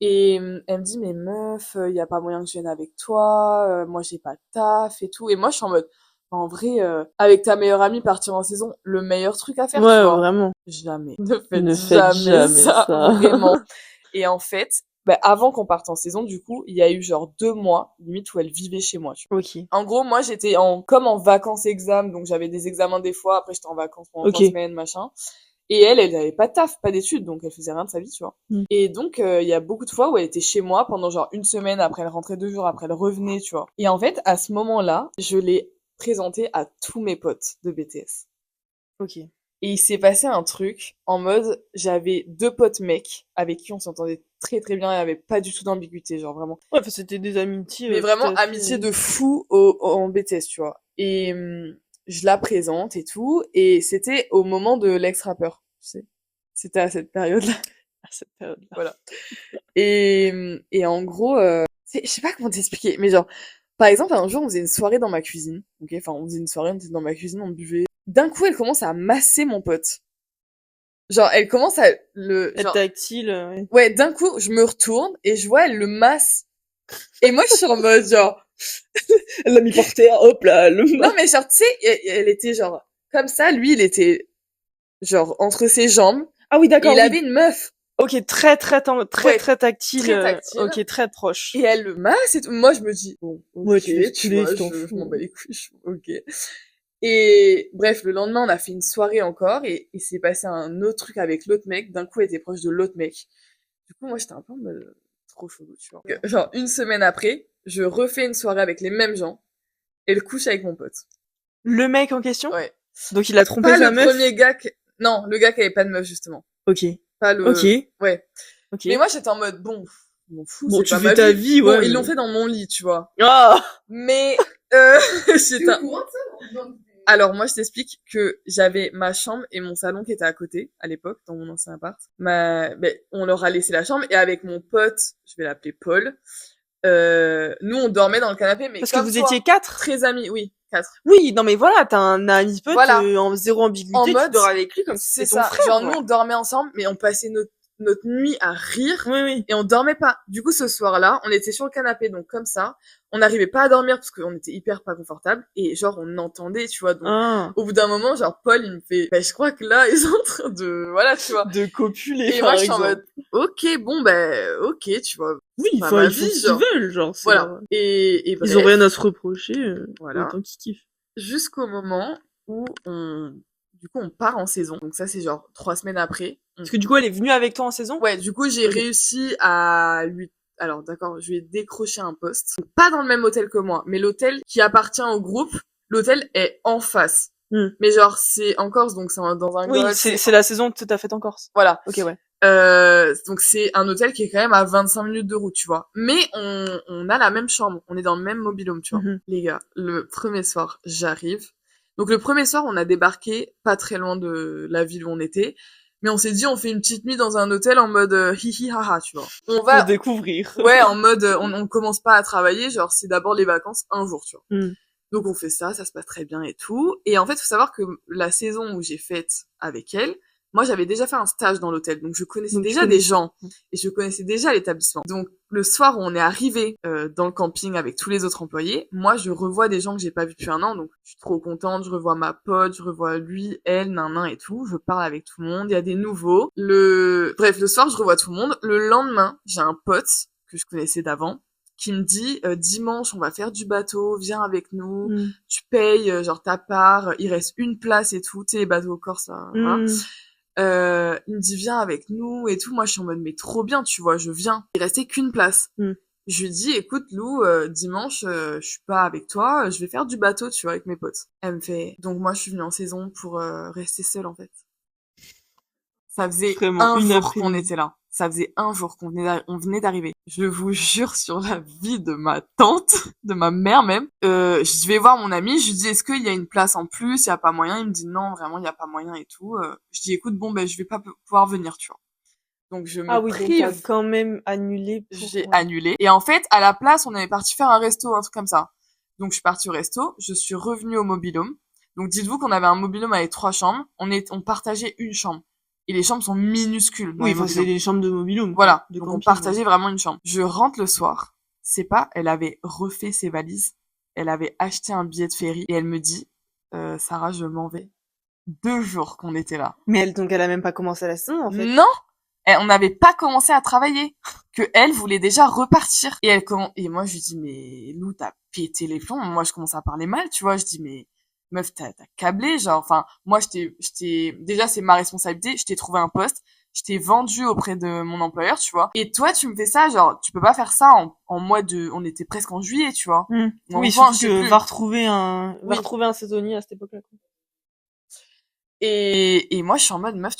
Et elle me dit, mais meuf, y a pas moyen que je vienne avec toi, moi j'ai pas de taf et tout. Et moi je suis en mode, en vrai, avec ta meilleure amie partir en saison, le meilleur truc à faire, tu Ouais, vois. vraiment. Jamais. Ne faites Ne faites jamais jamais ça, ça. vraiment. Et en fait, bah, avant qu'on parte en saison, du coup, il y a eu genre 2 mois, limite, où elle vivait chez moi, tu Ok. vois. En gros, moi j'étais comme en vacances exam, donc j'avais des examens des fois, après j'étais en vacances pendant 3 Ok. semaines, machin. Et elle avait pas de taf, pas d'études, donc elle faisait rien de sa vie, tu vois. Mm. Et donc, il y a beaucoup de fois où elle était chez moi pendant genre une semaine, après elle rentrait 2 jours, après elle revenait, tu vois. Et en fait, à ce moment-là, je l'ai présentée à tous mes potes de BTS. Ok. Et il s'est passé un truc en mode, j'avais 2 potes mecs avec qui on s'entendait très très bien, il y avait pas du tout d'ambiguïté, genre vraiment. Ouais, enfin, c'était des amitiés Mais tout vraiment, à amitié fait... de fou en BTS, tu vois. Et je la présente et tout, et c'était au moment de l'ex-rappeur, tu sais. C'était à cette période-là. à cette période-là. Voilà. Et en gros, je sais pas comment t'expliquer, mais genre, par exemple, un jour, on faisait une soirée dans ma cuisine, ok? Enfin, on faisait une soirée, on était dans ma cuisine, on buvait. D'un coup, elle commence à masser mon pote. Genre, elle commence à Être genre, tactile, ouais. ouais, d'un coup, je me retourne et je vois, elle le masse. Et moi, je suis en mode, genre, Elle l'a mis par terre, hop là, le non, mais genre, tu sais, elle était genre, comme ça, lui, il était, genre, entre ses jambes, Ah oui, et d'accord, il avait oui. une meuf. Ok, très Ouais, très tactile. très tactile. Ok, très Et proche. elle le masse et tout. Moi, je me dis, bon, Ouais, ok, tu laisses tu couler, vois, tu t'en je m'en bats fous. les couilles, ok. Et bref, le lendemain, on a fait une soirée encore et il s'est passé un autre truc avec l'autre mec. D'un coup, elle était proche de l'autre mec. Du coup, moi, j'étais un peu en mode trop chelou, tu vois. Donc, genre, une semaine après, je refais une soirée avec les mêmes gens et le couche avec mon pote. Le mec en question? Ouais. Donc il a trompé Pas sa le meuf? premier gars non, le gars qui avait pas de meuf, justement. Ok. Pas Ok. le, ouais. Ok. Mais moi, j'étais en mode, bon, je m'en fous, Bon, c'est tu pas fais ma ta vie. vie, Bon, ouais, ils l'ont mais... fait dans mon lit, tu vois. Ah! Mais, j'étais, alors moi je t'explique que j'avais ma chambre et mon salon qui étaient à côté à l'époque dans mon ancien appart. Ben, on leur a laissé la chambre et avec mon pote, je vais l'appeler Paul, nous on dormait dans le canapé mais Parce que comme vous étiez toi, 4? très amis, oui, 4. Oui, non mais voilà, t'as un ami pote Voilà. en zéro ambiguïté, En tu mode, dors avec lui comme si c'est c'était ton ça. frère. Genre, quoi. nous, on dormait ensemble, mais on passait notre nuit à rire. Oui, oui. Et on dormait pas. Du coup, ce soir-là, on était sur le canapé, donc comme ça, on n'arrivait pas à dormir parce qu'on était hyper pas confortable. Et genre, on entendait, tu vois. Donc, Ah, au bout d'un moment, genre, Paul, il me fait, bah, je crois que là, ils sont en train de, voilà, tu vois. de copuler, Et par moi, je suis en exemple. mode, ok, bon, ben, ok, tu vois. Oui, Pas enfin, ma ils font vie, ce qu'ils genre. veulent, genre, c'est Voilà. leur... Et Ils ont bref, rien à se reprocher, voilà. autant qu'ils kiffent. Jusqu'au moment où du coup, on part en saison. Donc ça, c'est genre 3 semaines après. Parce que du coup, elle est venue avec toi en saison? Ouais, du coup, j'ai Ok. réussi à lui... Alors, d'accord, je lui ai décroché un poste. Donc, pas dans le même hôtel que moi, mais l'hôtel qui appartient au groupe, l'hôtel est en face. Mais genre, c'est en Corse, donc c'est dans un Oui, golf. c'est la saison que t'as faite en Corse. Voilà. Ok, ouais. Donc c'est un hôtel qui est quand même à 25 minutes de route, tu vois. Mais on a la même chambre, on est dans le même mobil-home, tu vois. Mhm. Les gars, le premier soir, j'arrive. Donc le premier soir, on a débarqué pas très loin de la ville où on était. Mais on s'est dit, on fait une petite nuit dans un hôtel en mode hihi haha, tu vois. On Pour va, découvrir. ouais, en mode, on commence pas à travailler, genre c'est d'abord les vacances un jour, tu vois. Mm. Donc on fait ça se passe très bien et tout. Et en fait, faut savoir que la saison où j'ai faite avec elle, moi j'avais déjà fait un stage dans l'hôtel, donc je connaissais Donc, tu déjà des connaissais. gens et je connaissais déjà l'établissement. Donc le soir où on est arrivé dans le camping avec tous les autres employés, moi je revois des gens que j'ai pas vus depuis un an, donc je suis trop contente, je revois ma pote, je revois lui, elle, nanan et tout, je parle avec tout le monde, il y a des nouveaux. Bref, le soir je revois tout le monde. Le lendemain, j'ai un pote que je connaissais d'avant qui me dit dimanche on va faire du bateau, viens avec nous, tu payes genre ta part, il reste une place et tout, tu sais les bateaux corse là, voilà. Il me dit viens avec nous et tout, moi je suis en mode mais trop bien, tu vois, je viens. Il restait qu'une place. Je lui dis écoute Lou, dimanche je suis pas avec toi, je vais faire du bateau, tu vois, avec mes potes. Elle me fait donc moi je suis venue en saison pour rester seule en fait. Ça faisait Vraiment, un une jour qu'on après-midi. était là. Ça faisait un jour on venait d'arriver. Je vous jure sur la vie de ma tante, de ma mère même. Je vais voir mon ami, je lui dis est-ce qu'il y a une place en plus, il y a pas moyen. Il me dit non, vraiment il y a pas moyen et tout. Je dis écoute bon ben je vais pas pouvoir venir, tu vois. Donc je Ah me oui, donc t'as prive, quand même annulé pour... j'ai ouais. annulé. Et en fait à la place on avait parti faire un resto, un truc comme ça. Donc je suis partie au resto, je suis revenue au mobil-home. Donc dites-vous qu'on avait un mobil-home avec 3 chambres, on partageait une chambre. Et les chambres sont minuscules dans Oui, les enfin, c'est mobil-homes. les chambres de mobil-home. Voilà, De donc on camping. partageait vraiment une chambre. Je rentre le soir, c'est pas, elle avait refait ses valises, elle avait acheté un billet de ferry et elle me dit, Sarah, je m'en vais. 2 jours qu'on était là. Mais elle, donc, elle a même pas commencé la saison, en fait. Non, on n'avait pas commencé à travailler, que elle voulait déjà repartir. Et moi je lui dis mais Lou, t'as pété les plombs. Moi je commence à parler mal, tu vois. Je dis mais meuf, t'as câblé, genre. Enfin, moi déjà c'est ma responsabilité. Je t'ai trouvé un poste, je t'ai vendu auprès de mon employeur, tu vois. Et toi tu me fais ça, genre tu peux pas faire ça en mois de, on était presque en juillet, tu vois. Oui, Enfin, surtout je sais que plus. va retrouver un Oui. saisonnier à cette époque-là. quoi. Et moi, je suis en mode, meuf,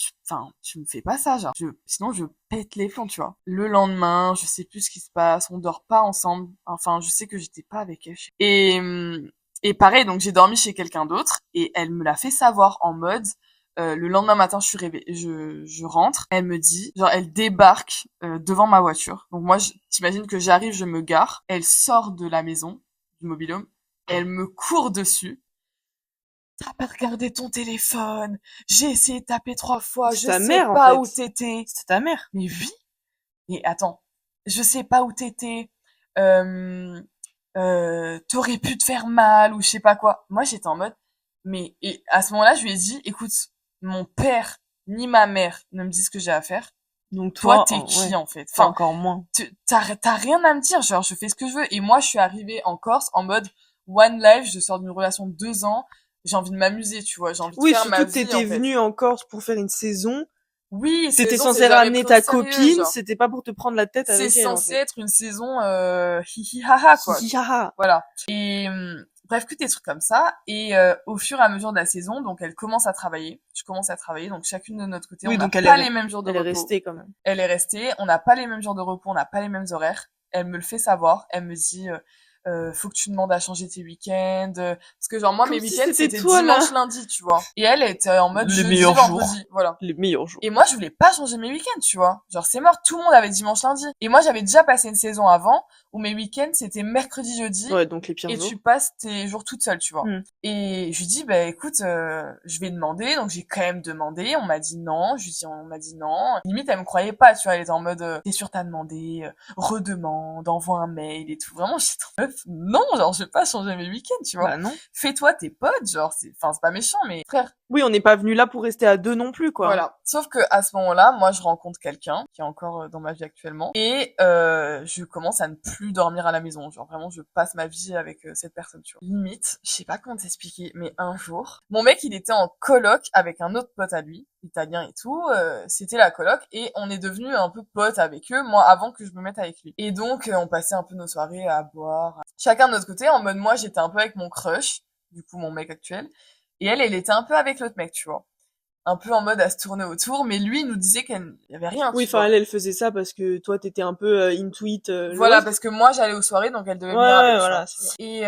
tu me fais pas ça, genre. Sinon, je pète les plombs, tu vois. Le lendemain, je sais plus ce qui se passe, on dort pas ensemble. Enfin, je sais que j'étais pas avec elle. Et pareil, donc j'ai dormi chez quelqu'un d'autre, et elle me l'a fait savoir en mode, le lendemain matin, je suis réveillée, je rentre, elle me dit, genre, elle débarque devant ma voiture. Donc moi, t'imagines que j'arrive, je me gare, elle sort de la maison, du mobil-home, elle me court dessus. T'as pas regardé ton téléphone. J'ai essayé de taper 3 fois. C'est Je ta sais mère, en pas fait. où t'étais. C'est ta mère. Mais oui. Mais attends. Je sais pas où t'étais. Euh, T'aurais pu te faire mal ou je sais pas quoi. Moi, j'étais en mode, mais, et à ce moment-là, je lui ai dit, écoute, mon père ni ma mère ne me disent ce que j'ai à faire. Donc Toi, toi, t'es qui, ouais. en fait? Enfin, Enfin, encore moins. t'as rien à me dire. Genre, je fais ce que je veux. Et moi, je suis arrivée en Corse en mode One Life. Je sors d'une relation de 2 ans. J'ai envie de m'amuser, tu vois. J'ai envie de Oui, faire ma surtout que vie, t'étais en fait. venue en Corse pour faire une saison. Oui, T'étais saison, c'est censé jamais ramener pris au ta sérieux, copine, genre. c'était pas pour te prendre la tête C'est avec elle, en censé fait. être une saison hihi haha, quoi. Hi, hi, ha, ha. Voilà. Et bref, que des trucs comme ça. Et au fur et à mesure de la saison, donc elle commence à travailler. Je commence à travailler. Donc chacune de notre côté, Oui, on n'a donc elle pas est, les mêmes jours de elle est repos. restée quand même. Elle est restée. On n'a pas les mêmes jours de repos, on n'a pas les mêmes horaires. Elle me le fait savoir. Elle me dit, faut que tu demandes à changer tes week-ends. Parce que genre, moi, Comme mes si week-ends, c'était c'était toi, là. dimanche, lundi, tu vois. Et elle était en mode Les jeudi, meilleurs jours. vendredi, voilà. Les meilleurs jours. Et moi, je voulais pas changer mes week-ends, tu vois. Genre, c'est mort, tout le monde avait dimanche, lundi. Et moi, j'avais déjà passé une saison avant, où mes week-ends, c'était mercredi, jeudi. Ouais, donc les pires Et jours. tu passes tes jours toute seule, tu vois. Mm. Et je lui dis, bah écoute, je vais demander. Donc j'ai quand même demandé. On m'a dit non. Je lui dis, on m'a dit non. Limite, elle me croyait pas, tu vois. Elle était en mode, t'es sûre t'as demandé, redemande, envoie un mail et tout. Vraiment, j'étais en mode, non, genre je vais pas changer mes week-ends, tu vois. Bah non. Fais-toi tes potes, genre, c'est pas méchant, mais frère. Oui, on n'est pas venu là pour rester à deux non plus, quoi. Voilà. Sauf que à ce moment-là, moi, je rencontre quelqu'un qui est encore dans ma vie actuellement et je commence à ne plus dormir à la maison. Genre vraiment, je passe ma vie avec cette personne, tu vois. Limite, je sais pas comment t'expliquer, mais un jour, mon mec, il était en coloc avec un autre pote à lui, italien et tout. C'était la coloc et on est devenus un peu potes avec eux, moi, avant que je me mette avec lui. Et donc, on passait un peu nos soirées à boire, chacun de notre côté. En mode, moi, j'étais un peu avec mon crush, du coup, mon mec actuel, et elle était un peu avec l'autre mec, tu vois. Un peu en mode à se tourner autour, mais lui il nous disait qu'il y avait rien. Oui, tu vois. enfin, elle faisait ça parce que toi, t'étais un peu into it. Voilà, l'autre. parce que moi j'allais aux soirées, donc elle devait Ouais, venir avec. ouais, Tu voilà. vois. C'est ça. Et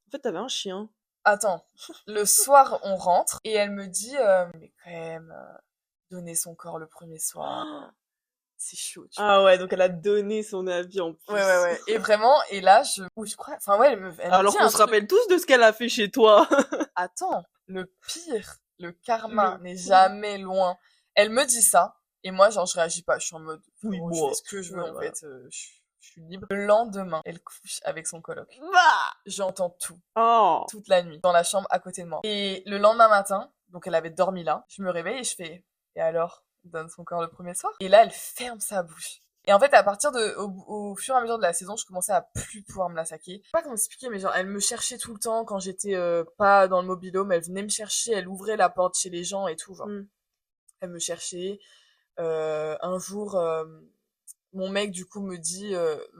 En fait, t'avais un chien. attends, le soir on rentre et elle me dit, mais quand même, donner son corps le premier soir, c'est chaud. Tu vois. Ah ouais, donc elle a donné son avis en plus. Ouais. Et vraiment, et là je crois, enfin ouais, elle me Alors dit qu'on un se truc. rappelle tous de ce qu'elle a fait chez toi. Attends, le pire, le karma Le n'est pire. jamais loin. Elle me dit ça, et moi, genre, je réagis pas. Je suis en mode, Oui, oh, je bon. fais ce que je veux, Ouais, en voilà. fait. Je suis libre. Le lendemain, elle couche avec son coloc. Bah J'entends tout, oh. toute la nuit, dans la chambre à côté de moi. Et le lendemain matin, donc elle avait dormi là, je me réveille et je fais, et alors, donne son corps le premier soir? Et là, elle ferme sa bouche. Et en fait, à partir au fur et à mesure de la saison, je commençais à plus pouvoir me la saquer. Je sais pas comment expliquer, mais genre, elle me cherchait tout le temps quand j'étais pas dans le mobil-home. Elle venait me chercher, elle ouvrait la porte chez les gens et tout, genre. Mm. Elle me cherchait. Un jour, mon mec, du coup, me dit,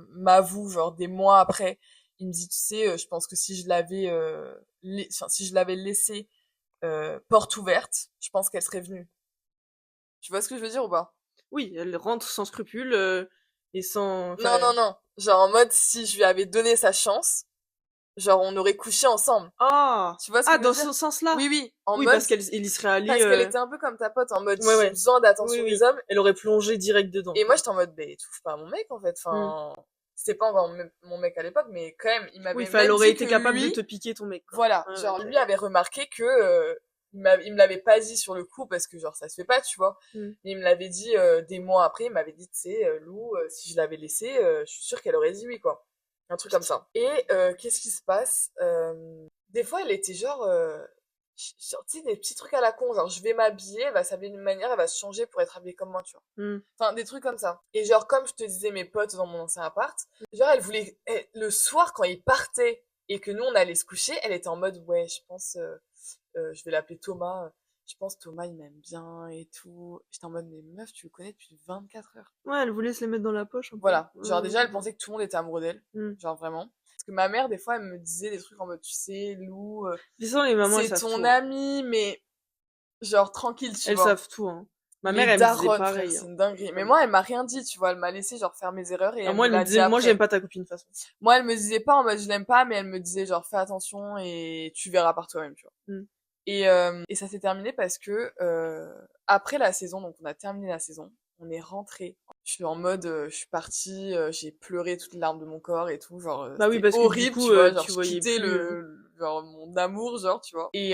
m'avoue, genre, des mois après, il me dit, tu sais, je pense que si je l'avais, enfin, si je l'avais laissée porte ouverte, je pense qu'elle serait venue. Tu vois ce que je veux dire ou pas? Oui, elle rentre sans scrupule et sans. Non, Enfin. non. Genre en mode, si je lui avais donné sa chance, genre on aurait couché ensemble. Ah Tu vois ce que ah, je veux dans dire? ce sens-là. Oui, en Oui, mode, parce qu'elle y serait allée. parce qu'elle était un peu comme ta pote, en mode, Ouais, j'ai ouais. besoin Oui, d'attention des oui. hommes. Elle aurait plongé direct dedans. Et moi, j'étais en mode, bah, touche pas à mon mec, en fait. Mm. Enfin, c'était pas encore mon mec à l'époque, mais quand même, il Oui, m'avait enfin, elle même aurait dit que été capable de lui, te piquer ton mec, quoi. voilà, Ouais, genre, ouais. lui avait remarqué que, il me l'avait pas dit sur le coup, parce que, genre, ça se fait pas, tu vois. Mm. Mais il me l'avait dit des mois après, il m'avait dit, tu sais, Lou, si je l'avais laissé, je suis sûre qu'elle aurait dit oui, quoi. Un truc comme ça. Et qu'est-ce qui se passe des fois, elle était genre, genre, tu sais, des petits trucs à la con, genre, je vais m'habiller, elle va s'habiller d'une manière, elle va se changer pour être habillée comme moi, tu vois. Mm. Enfin, des trucs comme ça. Et genre, comme je te disais, mes potes dans mon ancien appart, genre, elle voulait, le soir, quand ils partaient et que nous, on allait se coucher, elle était en mode, ouais, je pense, je vais l'appeler Thomas, je pense Thomas, il m'aime bien et tout. J'étais en mode, mais meuf, tu le connais depuis 24 heures. Ouais, elle voulait se les mettre dans la poche un peu. Voilà. Genre, Ouais. déjà, elle pensait que tout le monde était amoureux d'elle. Mm. Genre, vraiment. Parce que ma mère, des fois, elle me disait des trucs en mode, tu sais, Lou, Puis ça, les mamans, elles c'est savent ton tout. Hein. ami, mais genre tranquille, tu Elles vois. savent tout. Hein. Ma Les mère, elle me disait darons, frère, pareil. c'est Hein. une dinguerie. Mais Ouais. moi, elle m'a rien dit, tu vois. Elle m'a laissé genre faire mes erreurs et Ah, elle moi, me elle me l'a dit disait, moi, après. j'aime pas ta copine de toute façon. Moi, elle me disait pas en mode je l'aime pas, mais elle me disait genre fais attention et tu verras par toi-même, tu vois. Mm. Et ça s'est terminé parce que après la saison, donc on a terminé la saison, on est rentré. Je suis en mode, je suis partie, j'ai pleuré toutes les larmes de mon corps et tout, genre Bah oui, c'était parce que du horrible, coup, tu vois, genre tu je voyais quittais plus. genre mon amour, genre tu vois. Et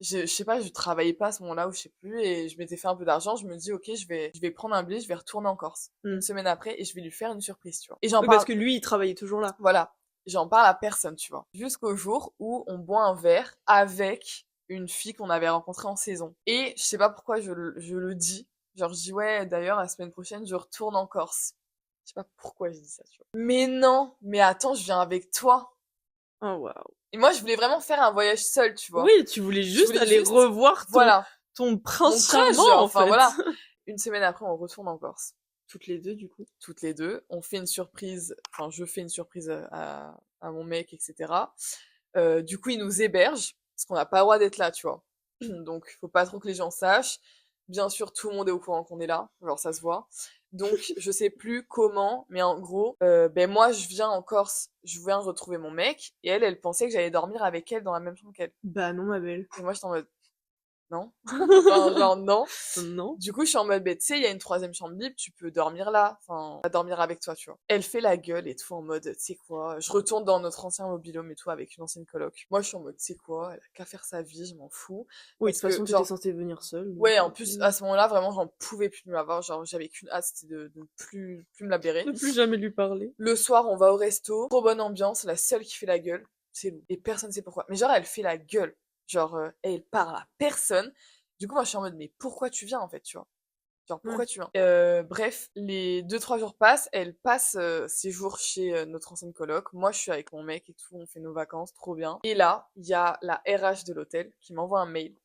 je sais pas, je travaillais pas à ce moment-là ou je sais plus, et je m'étais fait un peu d'argent. Je me dis ok, je vais prendre un billet, je vais retourner en Corse Mm. une semaine après et je vais lui faire une surprise, tu vois. Et j'en Oui, parle, parce que lui, il travaillait toujours là. voilà, j'en parle à personne, tu vois, jusqu'au jour où on boit un verre avec une fille qu'on avait rencontrée en saison. Et je sais pas pourquoi je le dis. Genre, je dis, ouais, d'ailleurs, la semaine prochaine, je retourne en Corse. Je sais pas pourquoi je dis ça, tu vois. Mais non, mais attends, je viens avec toi. Oh, waouh. Et moi, je voulais vraiment faire un voyage seul, tu vois. Oui, tu voulais Je juste voulais aller juste, revoir voilà, ton mon prince crush, charmant, genre, en enfin, fait. voilà. Une semaine après, on retourne en Corse. Toutes les deux, du coup. Toutes les deux. On fait une surprise, enfin, je fais une surprise à mon mec, etc. Du coup, il nous héberge, parce qu'on n'a pas le droit d'être là, tu vois. Donc, faut pas trop que les gens sachent. Bien sûr, tout le monde est au courant qu'on est là, genre ça se voit. Donc, je sais plus comment, mais en gros, ben moi, je viens en Corse, je viens retrouver mon mec, et elle pensait que j'allais dormir avec elle dans la même chambre qu'elle. Bah non, ma belle. Et moi, j'étais en mode, non. Enfin, genre, non. Non. Du coup, je suis en mode, ben, tu sais, il y a une troisième chambre libre, tu peux dormir là. Enfin, pas dormir avec toi, tu vois. Elle fait la gueule et tout en mode, tu sais quoi, je retourne dans notre ancien mobil-home et tout avec une ancienne coloc. Moi, je suis en mode, tu sais quoi, elle a qu'à faire sa vie, je m'en fous. Oui, de Parce toute façon, que, t'étais genre, censée venir seule. ouais, en plus, à ce moment-là, vraiment, j'en pouvais plus de m'avoir. Genre, j'avais qu'une hâte, c'était de plus me la bérer. Ne plus jamais lui parler. Le soir, on va au resto, trop bonne ambiance, la seule qui fait la gueule, c'est Lou. Et personne sait pourquoi. Mais genre, elle fait la gueule. Genre, elle parle à personne. Du coup, moi, je suis en mode, mais pourquoi tu viens, en fait, tu vois? Genre, pourquoi tu viens? Bref, les 2-3 jours passent, elle passe ses jours chez notre ancienne coloc. Moi, je suis avec mon mec et tout, on fait nos vacances, trop bien. Et là, il y a la RH de l'hôtel qui m'envoie un mail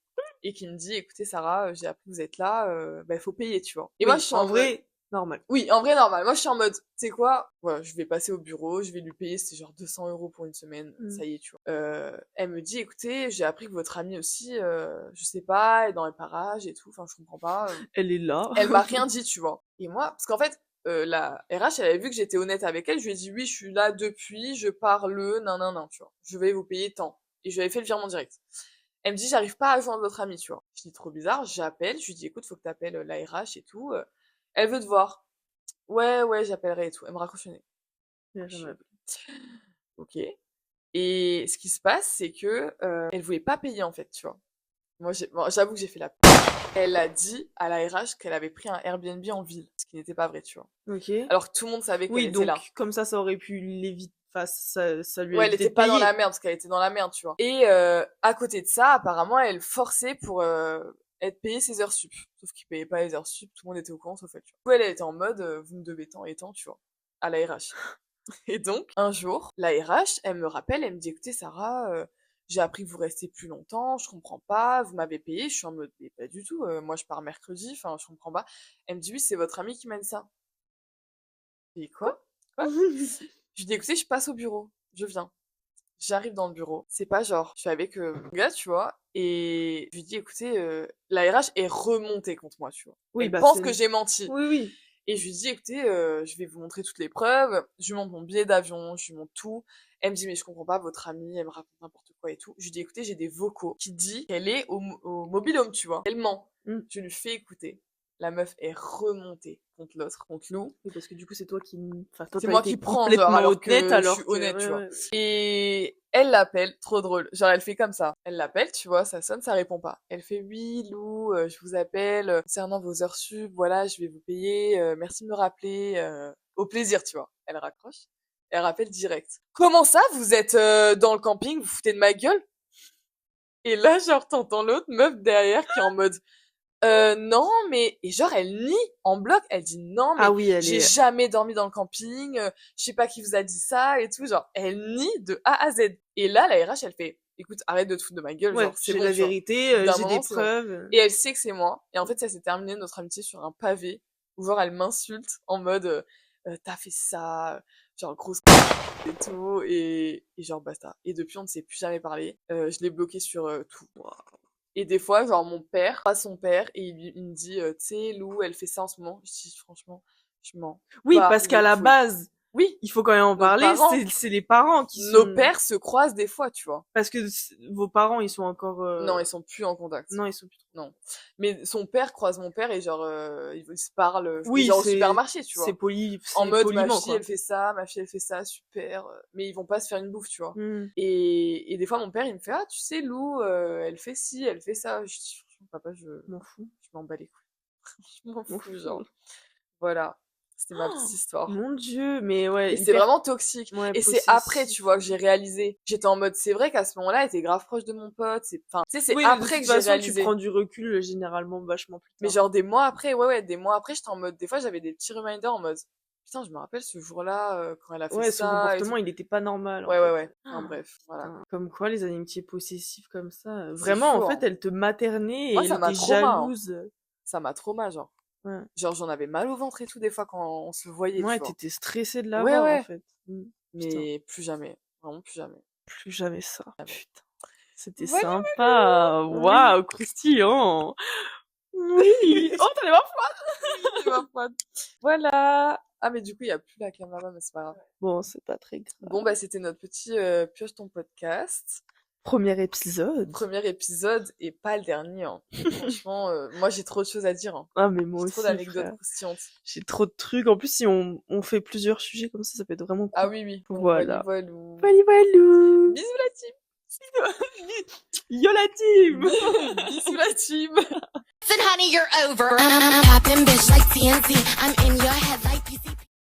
et qui me dit, écoutez, Sarah, j'ai appris que vous êtes là, bah, faut payer, tu vois. Et moi, Oui, je suis en en mode, vrai, normal. oui, en vrai, normal. Moi, je suis en mode, tu sais quoi? Voilà, je vais passer au bureau, je vais lui payer, c'était genre 200 € pour une semaine, ça y est, tu vois. Elle me dit, écoutez, j'ai appris que votre amie aussi, je sais pas, est dans les parages et tout, enfin, je comprends pas. Elle est là. Elle m'a rien dit, tu vois. Et moi, parce qu'en fait, la RH, elle avait vu que j'étais honnête avec elle, je lui ai dit, oui, je suis là depuis, je pars le, nan, nan, nan, tu vois. Je vais vous payer tant. Et je lui avais fait le virement direct. Elle me dit, j'arrive pas à joindre votre amie, tu vois. Je dis, trop bizarre, j'appelle, je lui dis, écoute, faut que t'appelles la RH et tout. Elle veut te voir. Ouais, ouais, j'appellerai et tout. Elle me raccroche le nez. Elle a Je jamais fais, appelé. ok. Et ce qui se passe, c'est que elle voulait pas payer en fait, tu vois. Moi, bon, j'avoue que j'ai fait la. Elle a dit à la RH qu'elle avait pris un Airbnb en ville, ce qui n'était pas vrai, tu vois. Ok. Alors que tout le monde savait qu'elle Oui, était là. donc, comme ça aurait pu l'éviter. Enfin, ça lui a Ouais, elle évité était de pas dans la payer. merde parce qu'elle était dans la merde, tu vois. Et à côté de ça, apparemment, elle forçait pour être payée ses heures sup. Sauf qu'il payait pas les heures sup, tout le monde était au courant sauf elle, tu vois. Du coup, elle était en mode, vous me devez tant et tant, tu vois, à la RH. Et donc, un jour, la RH, elle me rappelle, elle me dit, écoutez, Sarah, j'ai appris que vous restez plus longtemps, je comprends pas, vous m'avez payé, je suis en mode, mais pas du tout, moi je pars mercredi, enfin, je comprends pas. Elle me dit, oui, c'est votre amie qui m'a dit ça. Et quoi? Quoi? Je lui dis, écoutez, je passe au bureau, je viens. J'arrive dans le bureau, c'est pas genre, je suis avec mon gars, tu vois, et je lui dis, écoutez, la RH est remontée contre moi, tu vois. Oui, Elle bah pense c'est. que j'ai menti. Oui, oui. Et je lui dis, écoutez, je vais vous montrer toutes les preuves. Je lui montre mon billet d'avion, je lui montre tout. Elle me dit, mais je comprends pas, votre amie, elle me raconte n'importe quoi et tout. Je lui dis, écoutez, j'ai des vocaux qui dit qu'elle est au mobil-home, tu vois. Elle ment. Mm. Je lui fais écouter. La meuf est remontée contre l'autre, contre Lou. Oui, parce que du coup, c'est toi qui. Enfin, toi, C'est t'as moi été qui prends, genre, complètement alors honnête, que je suis alors que. honnête, tu Ouais, vois. ouais. Et elle l'appelle, trop drôle. Genre, elle fait comme ça. Elle l'appelle, tu vois, ça sonne, ça répond pas. Elle fait, oui, Lou, je vous appelle concernant vos heures sub, voilà, je vais vous payer, merci de me rappeler, au plaisir, tu vois. Elle raccroche, elle rappelle direct. Comment ça, vous êtes dans le camping, vous foutez de ma gueule? Et là, genre, t'entends l'autre meuf derrière qui est en mode, non, mais et genre elle nie en bloc, elle dit non Ah mais oui, elle j'ai est. jamais dormi dans le camping, je sais pas qui vous a dit ça et tout, genre elle nie de A à Z. Et là la RH elle fait écoute, arrête de te foutre de ma gueule, Ouais, genre c'est j'ai bon, la tu vois. vérité, Au bout d'un j'ai des moment, c'est bon. preuves. Et elle sait que c'est moi et en fait ça s'est terminé notre amitié sur un pavé où genre elle m'insulte en mode t'as fait ça, genre grosse et tout et genre basta. Et depuis on ne s'est plus jamais parlé. Je l'ai bloqué sur tout. Et des fois, genre, mon père, pas son père, et il me dit, tu sais, Lou, elle fait ça en ce moment. Je dis, franchement, je m'en Oui, bats parce qu'à les la couilles. base, Oui, il faut quand même en nos parler, parents, c'est les parents qui nos sont. pères se croisent des fois, tu vois. Parce que vos parents, ils sont encore. Non, ils sont plus en contact. Non, ils sont plus trop. Non. Mais son père croise mon père et genre, ils se parlent, mais Oui, genre au supermarché, tu c'est vois. En c'est mode, ma poliment, fille, quoi. elle fait ça, ma fille, elle fait ça, super. Mais ils vont pas se faire une bouffe, tu vois. Hmm. Et des fois, mon père, il me fait, ah, tu sais, Lou, elle fait ci, elle fait ça. Je dis, franchement, papa, M'en fous. je m'en bats les couilles. Je m'en M'en fous, fous. genre. Voilà. C'était ma Oh, petite histoire. mon Dieu, mais ouais, Et c'est hyper vraiment toxique. ouais, Et c'est après, tu possessif. vois, que j'ai réalisé. J'étais en mode, c'est vrai qu'à ce moment-là, elle était grave proche de mon pote. Enfin, tu sais, c'est Oui, de après toute que j'ai façon, tu prends réalisé. du recul généralement vachement plus Mais tard. genre des mois après, ouais, ouais, des mois après, j'étais en mode, des fois, j'avais des petits reminders en mode, putain, je me rappelle ce jour-là, quand elle a fait Ouais, son ça et tout. comportement, il était pas normal, en Ouais, ouais, fait. ouais. Enfin, Ah, bref, voilà. putain. Comme quoi, les amitiés possessives comme ça, C'est vraiment, en chaud, fait, hein. elle te maternait Moi, et elle ça m'a était trauma, hein. jalouse. Ça m'a trauma, genre. Ouais. Genre, j'en avais mal au ventre et tout, des fois, quand on se voyait, tu Ouais, vois. t'étais stressée de Ouais, l'avoir, en ouais. fait. Putain, Mais plus jamais. Vraiment plus jamais. plus jamais ça. Jamais. Putain, c'était Voilà. sympa. Oui. Waouh, croustillant. Oui. Oh, t'as les mains froides. Tu vois, froide. Voilà. Ah, mais du coup, il n'y a plus la caméra, mais c'est pas grave. Bon, c'est pas très grave. Bon, bah, c'était notre petit pioche ton podcast. Premier épisode. Premier épisode et pas le dernier. Hein. Franchement, moi, j'ai trop de choses à dire. Hein. Ah, mais moi J'ai aussi, trop d'anecdotes frère. croustillantes. J'ai trop de trucs. En plus, si on fait plusieurs sujets comme ça peut être vraiment cool. Ah oui, oui. Donc, Voilà. voilou. Wally walou. Bisous la team. Yo la team. Bisous la team. Listen, honey, you're over. I'm popping, bitch, like TNT. I'm in your head like